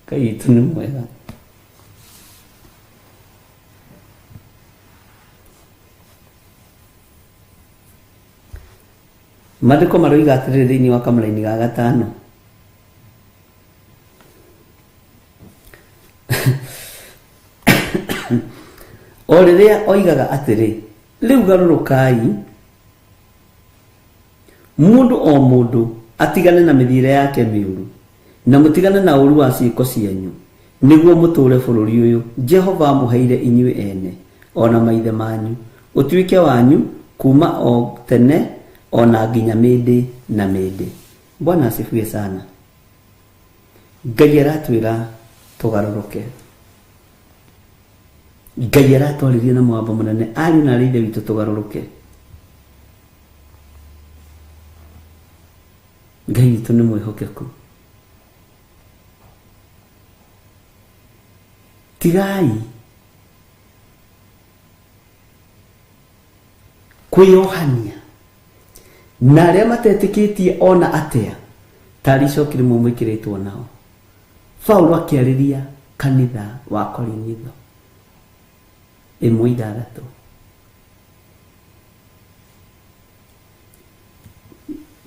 [SPEAKER 6] Ngai tu ni mwega. Maandĩko maroiga atĩrĩrĩ thĩinĩ wa kamũra-inĩ ga gatano, o rĩrĩa oigaga atĩrĩ, rĩu garũrũkai mũndũ o mũndũ atigane na mĩthiĩre yake mĩũru na mũtigane na ũru wa ciĩko cianyu, nĩguo mũtũũre bũrũri ũyũ Jehova amũheire inyuĩ ene ona maithe manyu, ũtuĩke wanyu kuma o tene ona nginya mĩndĩ na mĩndĩ. Bwana asifiwe sana. Ngai aratwĩra tũgarũrũke. Ngai aratwarĩria na mwamba mũnene ariũ na arĩ ithe witũ tũgarũrũke. Ngai witũ nĩ mwĩhokeku. Tigai kwĩyohania na arĩa matetĩkĩtie ona atĩa tarĩ icoki rĩmwe mwĩkĩrĩtwo nao. Paulo akĩarĩria kanitha wa Korinitho 1:6.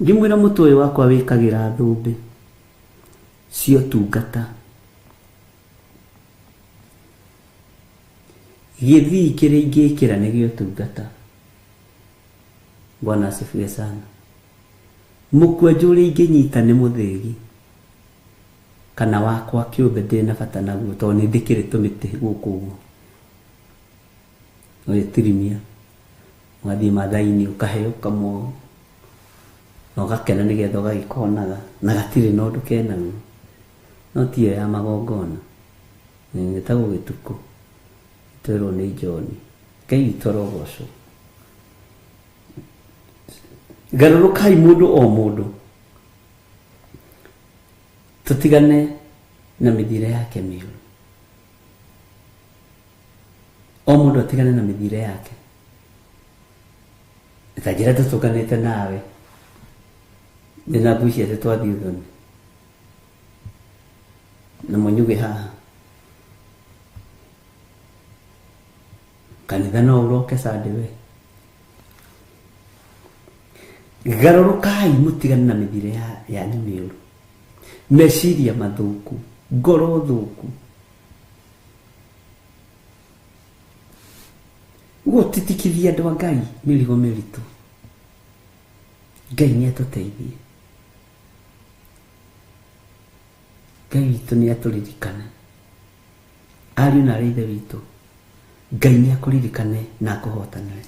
[SPEAKER 6] Ngĩmwĩra mũtwe ũyũ wakwa wĩkagĩra thũmbĩ cio tungata, gĩthii kĩrĩa ingĩkĩra nĩgĩo tungata. Bwana asifiwe sana. Mũkwenja ũrĩa ingĩnyita nĩ mũthĩgi kana wakwa kĩũmbe ndĩna bata naguo, tondũ nĩ ndĩkĩrĩ tũmĩtĩ gũkũ ũguo. Ũgĩtirimia ũgathiĩ mathainĩ ũkaheo kamwe na ũgakena nĩgetha ũgagĩkonaga na gatirĩ na ũndũ kenaguo, no tiyo ya magongona. Nĩtagwo gĩtukũ twĩrwo nĩ John. Ngai witũ arogocwo. Garũrũkai mũndũ o mũndũ, tũtigane na mĩthiĩre yake mĩũru. O mũndũ atigane na mĩthiĩre yake. Ta njĩra tũtũkanĩte nawe ndĩna ngucia atĩ twathiĩ ũthoni na mũnyuge haha. Kanitha no ũroke Sunday we. Garũrũkai mũtigane na mĩthiĩre yanyu mĩũru, meciria mathũku, ngoro thũku. Gũtitikithia andũ a Ngai mĩrigo mĩritũ. Ngai nĩ atũteithie. Ngai witũ nĩ atũririkane. Ariũ na arĩ ithe witũ, Ngai nĩ akũririkane na akũhotanĩre.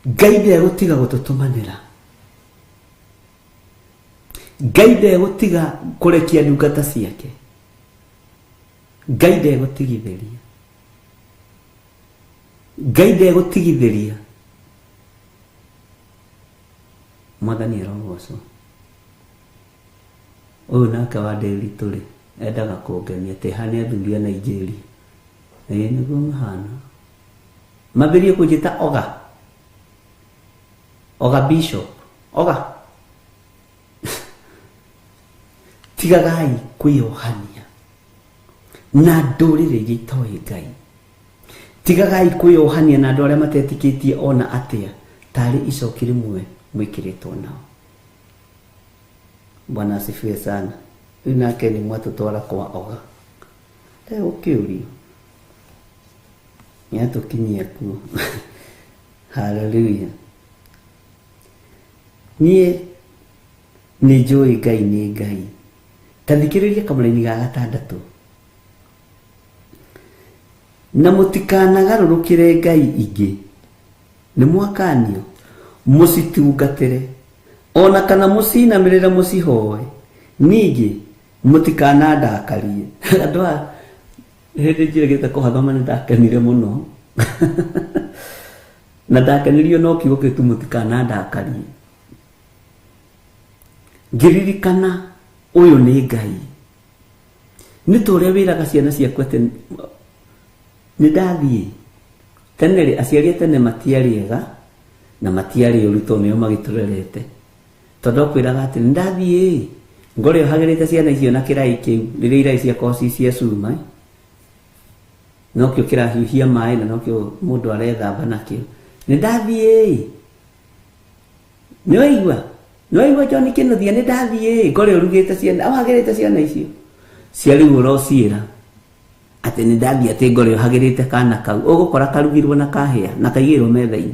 [SPEAKER 6] Ngai ndegũtiga gũtũtũmanĩra. Ngai ndegũtiga kũrekia ndungata ciake. Ngai ndegũtigithĩria. Ngai ndegũtigithĩria. Mwathani arogocwo. Ũyũ nake wa Ndĩritũ rĩ, endaga kũngenia atĩ hana athuri a Nigeria. Nĩguo mahana. Mambĩrie kũnjĩta Oga Bishop. Oga. Tigagai kwĩyohania na ndũrĩrĩ iria itoĩ Ngai. Tigagai kwĩyohania na andũ arĩa matetĩkĩtie ona atĩa tarĩ icoki rĩmwe mwĩkĩrĩtwo nao. Bwana asifiwe sana. Rĩu nake nĩ mwatũtwara kwa Oga. Ndegũkĩũrio. Nĩatũkinyia kuo. Hallelujah. Niĩ nĩ njũĩ Ngai nĩ Ngai. Ta thikĩrĩria kamũra-inĩ ga 6. Na mũtikanagarũrũkĩre ngai ingĩ. Nĩ mwakanio mũcitungatĩre ona kana mũcinamĩrĩre mũcihoe. Ningĩ mũtikanandakarie. Andũ a hĩndĩ njĩrĩgĩte kũhathoma nĩ ndakenire mũno. Na ndakenirio no kiugo gĩtu mũtikanandakarie. Ngĩririkana ũyũ nĩ Ngai. Nĩ ta ũrĩa wĩraga ciana ciaku atĩ nĩ ndathiĩ tene rĩ, aciari tene matiarĩ ega na matiarĩ ũru tondũ nĩo magĩtũrerete. Tondũ akwĩraga atĩ nĩ ndathiĩ ngore ohagĩrĩte ciana icio na kĩrai kĩu rĩrĩa irai ciakwa ci cia cuma, nokĩo kĩrahiũhia maĩ na nokĩo mũndũ arethamba nakĩo. Nĩ ndathiĩ Noiwa John Kinuthia nĩ ndathiĩ ngore ũrugĩte ciana ahagĩrĩte ciana icio ciarĩ ũrociĩra atĩ nĩ ndathiĩ atĩ ngore ũhagĩrĩte kana kau ũgũkora karugirwo na kahĩa na kaigĩrwo metha-inĩ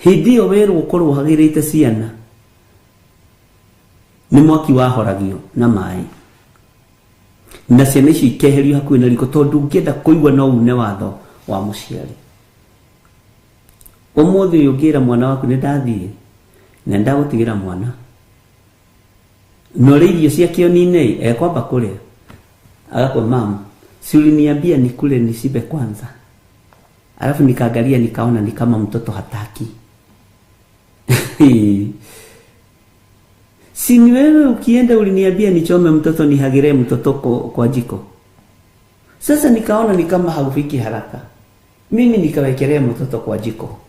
[SPEAKER 6] hĩndĩ ĩyo werwo ũkorwo ũhagĩrĩte ciana nĩ mwaki wahoragio na maĩ na ciana icio ikeherio hakuhĩ na riko tondũ ũngĩenda kũigua no une watho wa mũciari. Ũmũthĩ ũyũ ũngĩra mwana waku nĩ ndathiĩ na ndagũtigĩra mwana no irio ciake nini ekwamba kũrĩa agakwa mama si uliniambia nikule nisibe kwanza alafu nikaangalia nikaona ni kama mtoto hataki. Si ni wewe ukienda uliniambia nichome mtoto nihagire mtoto kwa jiko. Sasa nikaona ni kama haufiki haraka. Mimi nikawekelea mtoto kwa jiko.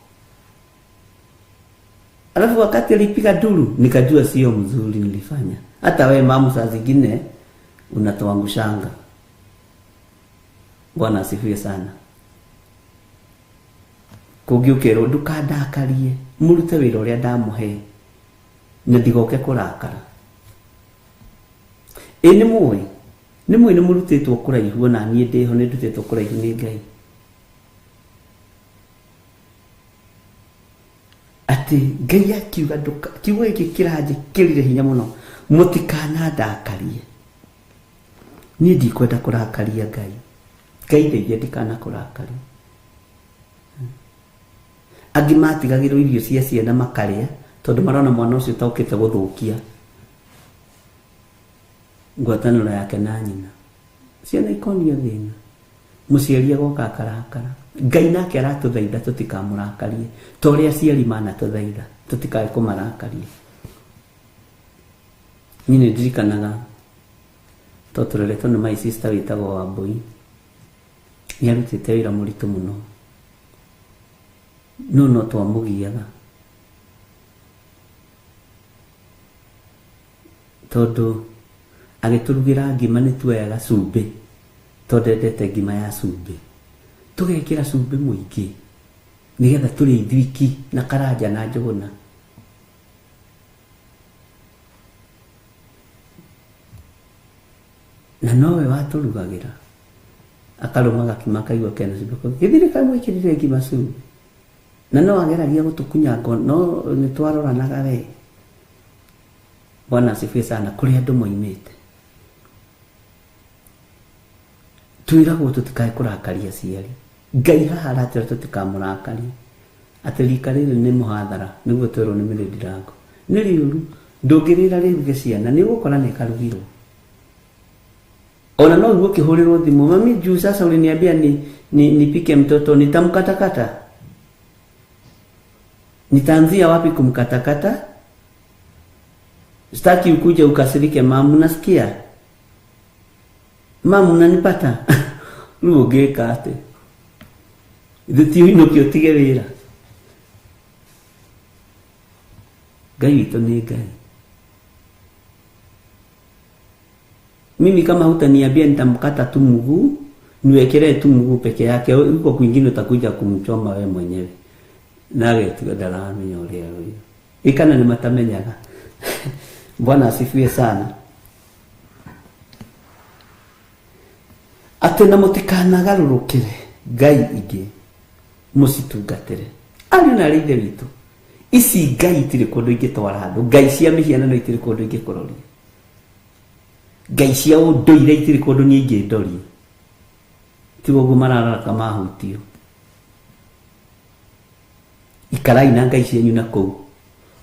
[SPEAKER 6] Alafu wakati alipiga duru nikajua sio mzuri nilifanya. Hata wewe mamu saa zingine unatuangushanga. Bwana asifiwe sana. Kugiukero ndukandakarie murute wira uria ndamuhe na ndigoke kurakara. Ni muwe ni murutitwo kuraihu na nie ndiho ni ndutitwo kuraihu ni Ngai. Ati Ngai akiuga nduka kiugo giki kiraje kirire hinya muno mutikana ndakarie. Ni ndikwenda kurakaria Ngai. Ngai ndiye ndikana kurakaria. Angĩ matigagĩrwo irio cia ciana makarĩa tondũ marona mwana ũcio taũkĩte gũthũkia ngwatanĩro yake na nyina. Ciana ikonio thĩna mũciari agoka akarakara. Ngai nake aratũthaitha tũtikamũrakarie ta ũrĩa aciari manatũthaitha tũtikae kũmarakaria. Niĩ nĩ ndirikanaga tũtũreretwo nĩ my sister wĩtagwo Wambui nĩarutĩte wĩra mũritũ mũno no twamugiaga tondũ agĩtũrugĩra ngima nĩtuoyaga cumbĩ tondũ endete ngima ya cumbĩ tũgekĩra cumbĩ mũingĩ nĩgetha tũrĩ ithwiki na karanja na njũgũna. Na nowe watũrugagĩra akarũma gakima kaigua kena cumbĩ gĩthiri kamwĩkĩrire ngima cumbĩ na no ageragia gũtũkunyanga no nĩtwaroranaga we. Bwana asifiwe sana. Kũrĩ andũ moimĩte twĩragwo tũtikae kũrakaria aciari. Ngai haha aratwĩra tũtikamũrakaria atĩ rika rĩrĩ nĩ mũhathara nĩguo twĩrwo nĩ Mĩrĩndi Rango nĩ rĩũru ndũngĩrĩra rĩruge ciana nĩ ũgũkora nĩ karugirwo ona no uguo kĩhũrĩrwo thimũ mami juu sasa uliniambia nipike mtoto nitamkatakata. Nitaanzia wapi kumkatakata? Sitaki ukuje ukasirike mamu, nasikia mamu unanipata. Ugeka ate thiti ino kiotige wira. Ngai witũ nĩ Ngai. Mimi kama hutaniambia nitamkata tu mguu niwekele tu mguu peke yake huko kwingine utakuja kumchoma wewe mwenyewe. Nage tugadala mnyole huyo. Ikana ni matamenyaga. Bwana asifiwe sana. Atena mutikanaga rurukire Ngai ige musitugatire. Ari na rĩithe witũ. Ici Ngai tiri kũndũ ingĩtwara andũ. Ngai cia mĩhianano itiri kũndũ ingĩkũroria. Ngai cia ũndũire itiri kũndũ niĩ ingĩndoria. Tigo gumararaka mahutio. Ikarai na Ngai cianyu na kũu.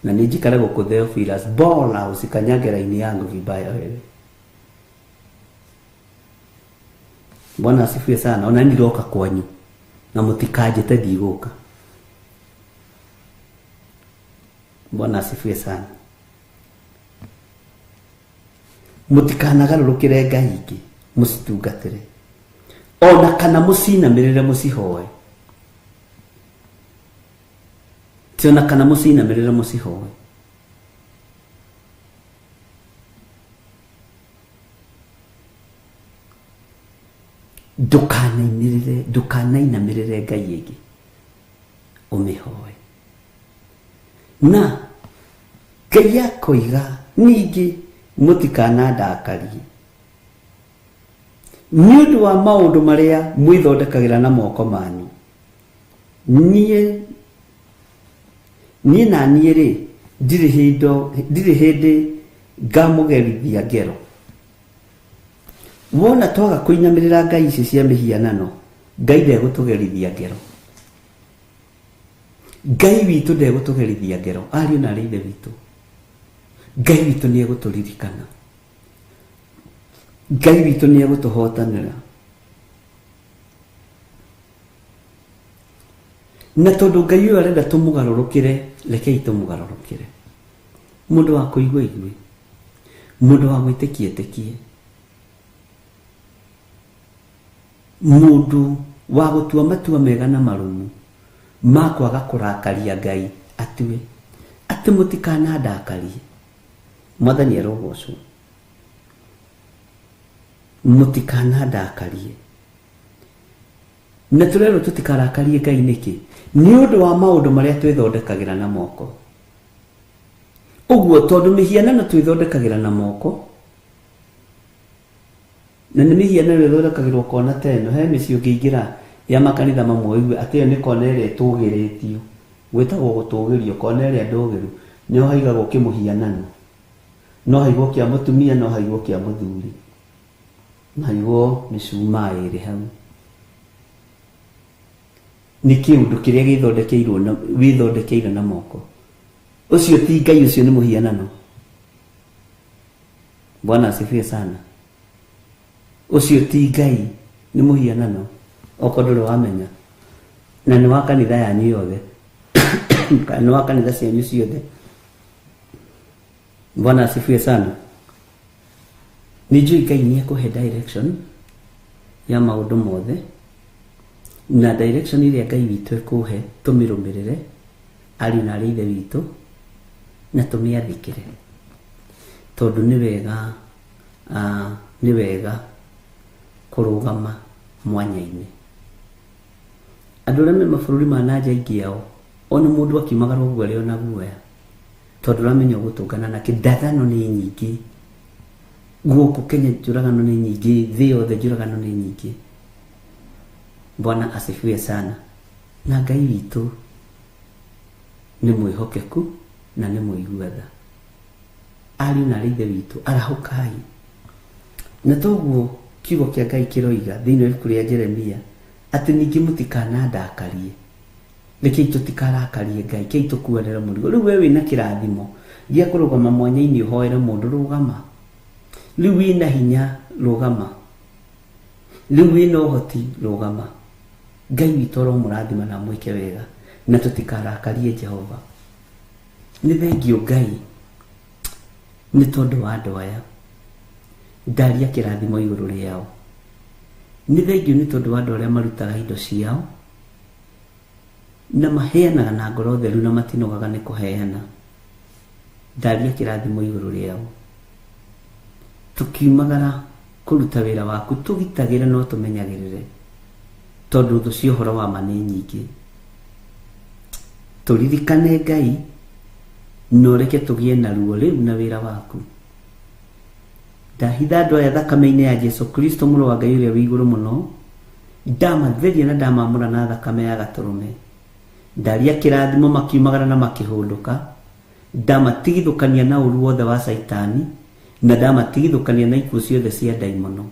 [SPEAKER 6] Na nĩnjikare gũkũ Theophilus bona usikanyage raini yangu vibaya wewe. Bwana asifiwe sana. Ona ndiroka kwanyu na mutikaje tadiguka. Bwana asifiwe sana. Mutikanagarurukire Ngai ingi musitugatire. Ona kana musinamirire musihoe. Tiona kana musinamirire musihoe. Dukanainamirire Ngai ingi umihoe. na Ngai akoiga ningĩ mũtikanandakarie nĩ ũndũ wa maũndũ marĩa mwĩthondekagĩra na moko manyu. Niĩ na niĩ rĩ ndirĩ hĩndĩ ngamũgerithia ngero. Wona twaga kũinamĩrĩra ngai ici cia mĩhianano, Ngai ndegũtũgerithia ngero. Ngai witũ ndegũtũgerithia ngero. Ariũ na ithe witũ, Ngai witũ nĩ egũtũririkana. Ngai witũ nĩ egũtũhotanĩra. Na tondũ Ngai ũyũ arenda tũmũgarũrũkĩre, rekei tũmũgarũrũkĩre. Mũndũ wa kũigua igue, mũndũ wa gwĩtĩkia etĩkie, mũndũ wa gũtua matua mega na marũmu ma kwaga kũrakaria Ngai atue atĩ mũtikanandakarie. Mwathani arogocwo. Mũtikanandakarie. Na tũrerwo tũtikarakarie Ngai nĩkĩ? Nĩ ũndũ wa maũndũ marĩa twĩthondekagĩra na moko. Ũguo tondũ mĩhianano twĩthondekagĩra na moko, na nĩ mĩhianano ĩthondekagĩrwo kona ta ĩno, he mĩciĩ ũngĩingĩra ya makanitha mamwe ũigue atĩ ĩyo nĩ kona ĩrĩa ĩtũgĩrĩtio, gwĩtagwo gũtũgĩrio, kona ĩrĩa ndũgĩru, nĩho haigagwo kĩmũhianano. No haigwo kĩa mũtumia, no haigwo kĩa mũthuri, na haigwo mĩcumaa ĩrĩ hau. Nĩ kĩũndũ kĩrĩa wĩthondekeirwo na moko. Ũcio ti Ngai, ũcio nĩ mũhianano. Bwana asifiwe sana. Ũcio ti Ngai, nĩ mũhianano. Oko ndũrĩ wamenya. Na nĩ wa kanitha yanyu yothe. Nĩ wa kanitha cianyu ciothe. Bwana asifiwe sana. Nĩnjũĩ Ngai nĩ ekũhe direction ya maũndũ mothe, na direction ĩrĩa Ngai witũ ekũhe tũmĩrũmĩrĩre, ariũ na ithe witũ, na tũmĩathĩkĩre. Tondũ nĩ wega kũrũgama mwanya-inĩ. Andũ arĩa me mabũrũri ma nanja aingĩ ao, ona mũndũ akiumagara ũguo arĩ ona guoya, tondũ ũramenya ũgũtũngana na ndathano nĩ nyingĩ. Gũkũ Kenya njũragano nĩ nyingĩ, thĩ yothe njũragano nĩ nyingĩ. Bwana asifiwe sana. Na Ngai witũ nĩ mwĩhokeku na nĩ mũiguatha. Ariũ na ithe witũ, arahũkai. Na toguo kiugo kĩa Ngai kĩroiga thĩinĩ wa ibuku rĩa Jeremia atĩ ningĩ mũtikanandakarie. Rekei tũtikarakarie Ngai, kei tũkuanĩre mũrigo. Rĩu we wĩna kĩrathimo gĩa kũrũgama mwanya-inĩ ũhoere mũndũ, rũgama. Rĩu wĩna hinya, rũgama. Rĩu wĩna ũhoti, rũgama. Ngai witũ aromũrathima na mwĩke wega, na tũtikarakarie Jehova. Nĩ thengio Ngai nĩ tondũ wa andũ aya, ndaria kĩrathimo igũrũ rĩao. Nĩ thengio nĩ tondũ wa andũ arĩa marutaga indo ciao na maheanaga na ngoro theru na matinogaga nĩ kũheana. Ndaria kĩrathimo igũrũ rĩao. Tukiumagara kũruta wĩra waku, tũgitagĩre no tũmenyagĩrĩre, tondũ thũ cia ũhoro wa ma nĩ nyingĩ. Tũririkane Ngai na ũreke tũgĩe na ruo rĩu na wĩra waku. Ndahitha andũ aya thakame-inĩ ya Jesu Kristo, mũrũ wa Ngai ũrĩa wĩ igũrũ mũno. Ndamatheria na ndamamũra na thakame ya Gatũrũme. Ndaria kĩrathimo makiumagara na makĩhũndũka. Ndamatigithũkania na ũru wothe wa Saitani, na ndamatigithũkania na ikuũ ciothe cia ndaimono.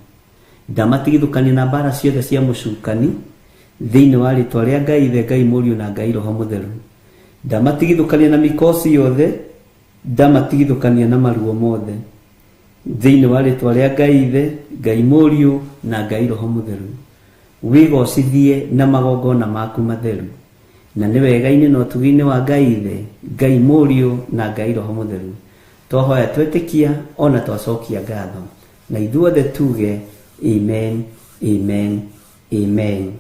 [SPEAKER 6] Ndamatigithũkania na mbara ciothe cia mũcukani thĩinĩ wa rĩtwa rĩa Ngai Ithe, Ngai Mũriũ na Ngai Roho Mũtheru. Ndamatigithũkania na mĩkosi yothe, ndamatigithũkania na maruo mothe thĩinĩ wa rĩtwa rĩa Ngai Ithe, Ngai Mũriũ na Ngai Roho Mũtheru. Wĩgocithie na magongona maku matheru, na nĩ wega-inĩ na ũtugi-inĩ wa Ngai Ithe, Ngai Mũriũ na Ngai Roho Mũtheru. Twahoya twetĩkia ona twacokia ngatho, na ithuothe tuge amen, amen, amen.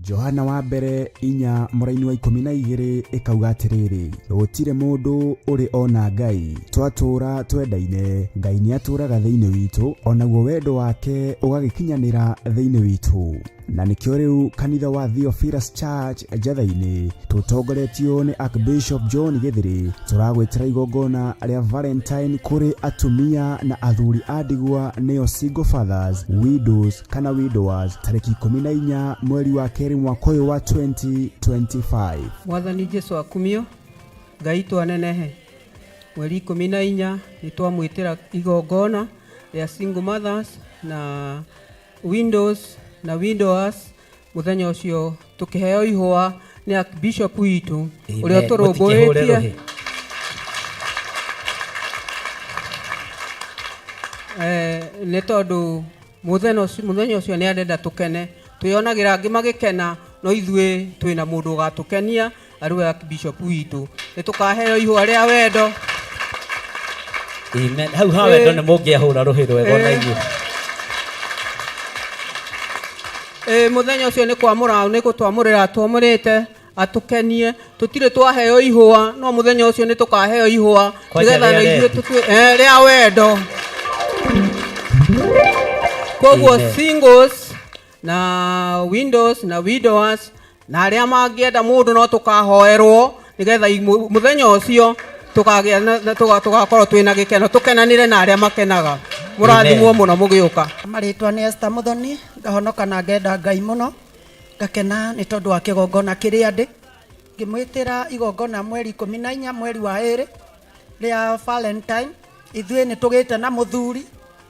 [SPEAKER 2] Johana wa mbere 4 mũraini wa 12 ikauga atiriri gutire mundu uri ona Ngai twatũra twendaine Ngai ni atũraga thiini witu onaguo wendo wake ugagikinyanira thiini witu na nikio riu kanitha wa Theophilus Church Jathaini tutongoretio ni Archbishop John Githiri turagwitira igongona ria Valentine kuri atumia na athuri a ndigwa neo single fathers widows kana widowers tariki 14 mweri wa keri mwaka uyu wa 2025.
[SPEAKER 7] Mwathani Jesu akumio Ngai twanenehe mweri 14 nitwamwitira igongona ria single mothers na windows na widowers muthenya ucio tukiheo ihwa ni Archbishop witu uria turumbuitie ne tondu muthenya ucio ni arenda tukene tuyonagira angi magikena no ithue twina mundu ugatukenia ariwe Archbishop witu nitukaheo ihwa ria wendo.
[SPEAKER 8] Amen. Hau ha wendo ni mungiahura ruhiro ego na igwe.
[SPEAKER 7] Muthenya ucio ni kwamura ni gutwamurira twamurite atukenie tutire twaheo ihwa no muthenya ucio ni tukaheo ihwa nigetha na ithuĩ ria wendo. Koguo singles na windows na widowers na aria mangienda mundu no tukahoerwo nigetha muthenya ucio tukagia tugakorwo twina gikeno tukenanire na aria makenaga. Murathimwo muno mugiuka.
[SPEAKER 9] Maritwa ni Esther Muthoni ngahonoka na ngenda Ngai muno ngakena ni tondu wa kigongona kiria ndi ngimwitira igongona mweri 14 mweri wa 2 ria Valentine. Ithuĩ ni tugite na muthuri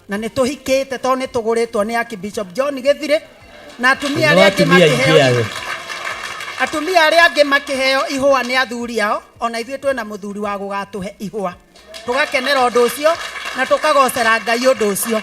[SPEAKER 9] na ni tuhikite to ni tuguritwo ni Archbishop John Githiri na atumia aria angi makiheo ihwa ni athuri ao ona ithuĩ twina muthuri wa gugatuhe ihwa tugakenera undu ucio na tukagocera Ngai undu ucio.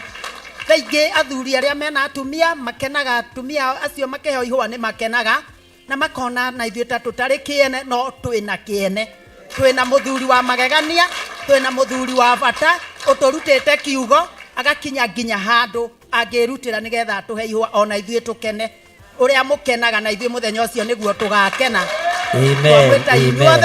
[SPEAKER 9] Thaingi athuri aria mena atumia makenaga atumia acio makeheo ihwa ni makenaga na makona na ithuĩ ta tutari kiene no twina kiene twina muthuri wa magegania twina muthuri wa bata uturutite kiugo agakinya nginya handu angirutira nigetha atuhe ihwa ona ithuĩ tukene uria mukenaga na ithuĩ muthenya ucio niguo tugakena.
[SPEAKER 8] Amen. Amen.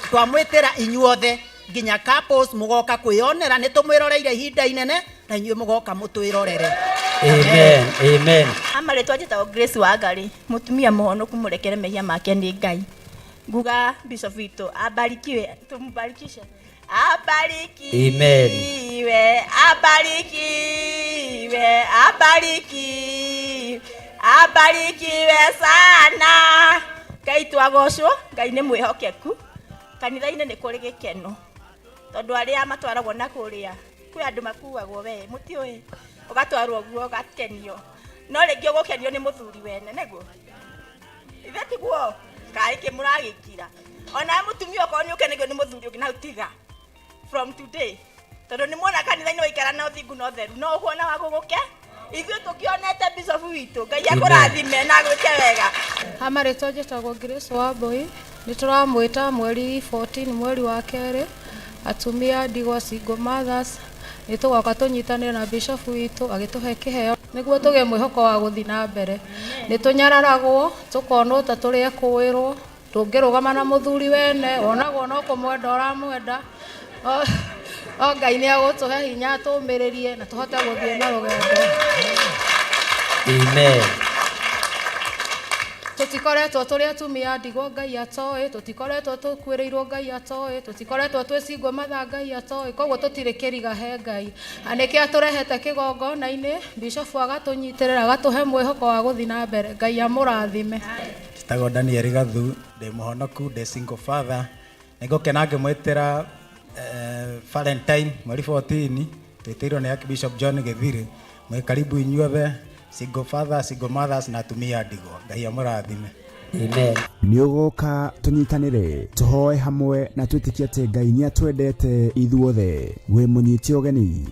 [SPEAKER 9] Twamwitira inyuothe nginya couples mugoka kwionera ni tumwiroreire ihinda inene na inyuĩ mugoka mutwirorere.
[SPEAKER 8] Amen. Amen.
[SPEAKER 10] Amaretwa njitagwo Grace Wangari mutumia muhonoku murekere mehia make ni Ngai. Nguga Bishop witũ abarikiwe tumbarikishe. Abarikiwe.
[SPEAKER 8] Amen.
[SPEAKER 10] Abarikiwe. Abarikiwe. Abarikiwe sana. Ngai twagocwo Ngai ni mwihokeku kanitha-inĩ nĩ kũrĩ gĩkeno tondu aria matwaragwo na kũrĩa kwĩ andũ makuagwo we mutiũĩ ugatwarwo guo ugakenio no rĩngĩ ũgũkenio nĩ mũthuri wene nĩguo ithe tiguo kaĩ kĩmũragĩkira ona mũtumia okorwo nĩ ũkenagio nĩ mũthuri ũngĩ na utiga from today tondu nĩ muona kanitha-inĩ waikara na ũthingu na ũtheru no ũkuona wa gũgũke ithuĩ tũkĩonete Bishop witũ Ngai akũrathime na gwĩke wega.
[SPEAKER 11] Amaretwa njĩtagwo Grace Wambui nĩ tũramwĩta mweri 14 mweri wa 2 atumia ndigwa single mothers nĩ tũgoka tũnyitanĩre na Bishop witũ agĩtũhe kĩheo nĩguo tũgĩe mwĩhoko wa gũthiĩ na mbere. Nĩ tũnyararagwo tũkonwo ta tũrĩ ekũĩrwo tũngĩrũgama na mũthuri wene onagwo no kũmwenda ũramwenda o Ngai nĩ agũtũhe hinya tũmĩrĩrie na tũhote gũthiĩ na rũgendo.
[SPEAKER 8] Amen.
[SPEAKER 11] Tutikoretwo turi atumia ndigwa Ngai atoĩ tutikoretwo tukwĩrĩirwo Ngai atoĩ tutikoretwo twĩ single mother Ngai atoĩ koguo tũtirĩ kĩriga he Ngai anĩkĩ atũrehete kĩgongona-inĩ Bishop agatũnyitĩrĩra agatũhe mwĩhoko wa gũthiĩ na mbere Ngai amũrathime.
[SPEAKER 12] Njĩtagwo Daniel Gathu ndĩ mũhonoku ndĩ single father nĩngũkena ngĩmwĩtĩra Valentine mweri 14 twĩtĩirwo nĩ Archbishop John Githiri mwĩ karibu inyuothe single father single mothers na atumia ndigwa Ngai amũrathime.
[SPEAKER 8] Amen.
[SPEAKER 2] Nĩ ũgũka tũnyitanĩre tũhoe hamwe na twĩtĩkie atĩ Ngai nĩ atwendete ithuothe. Wĩ mũnyiti ũgeni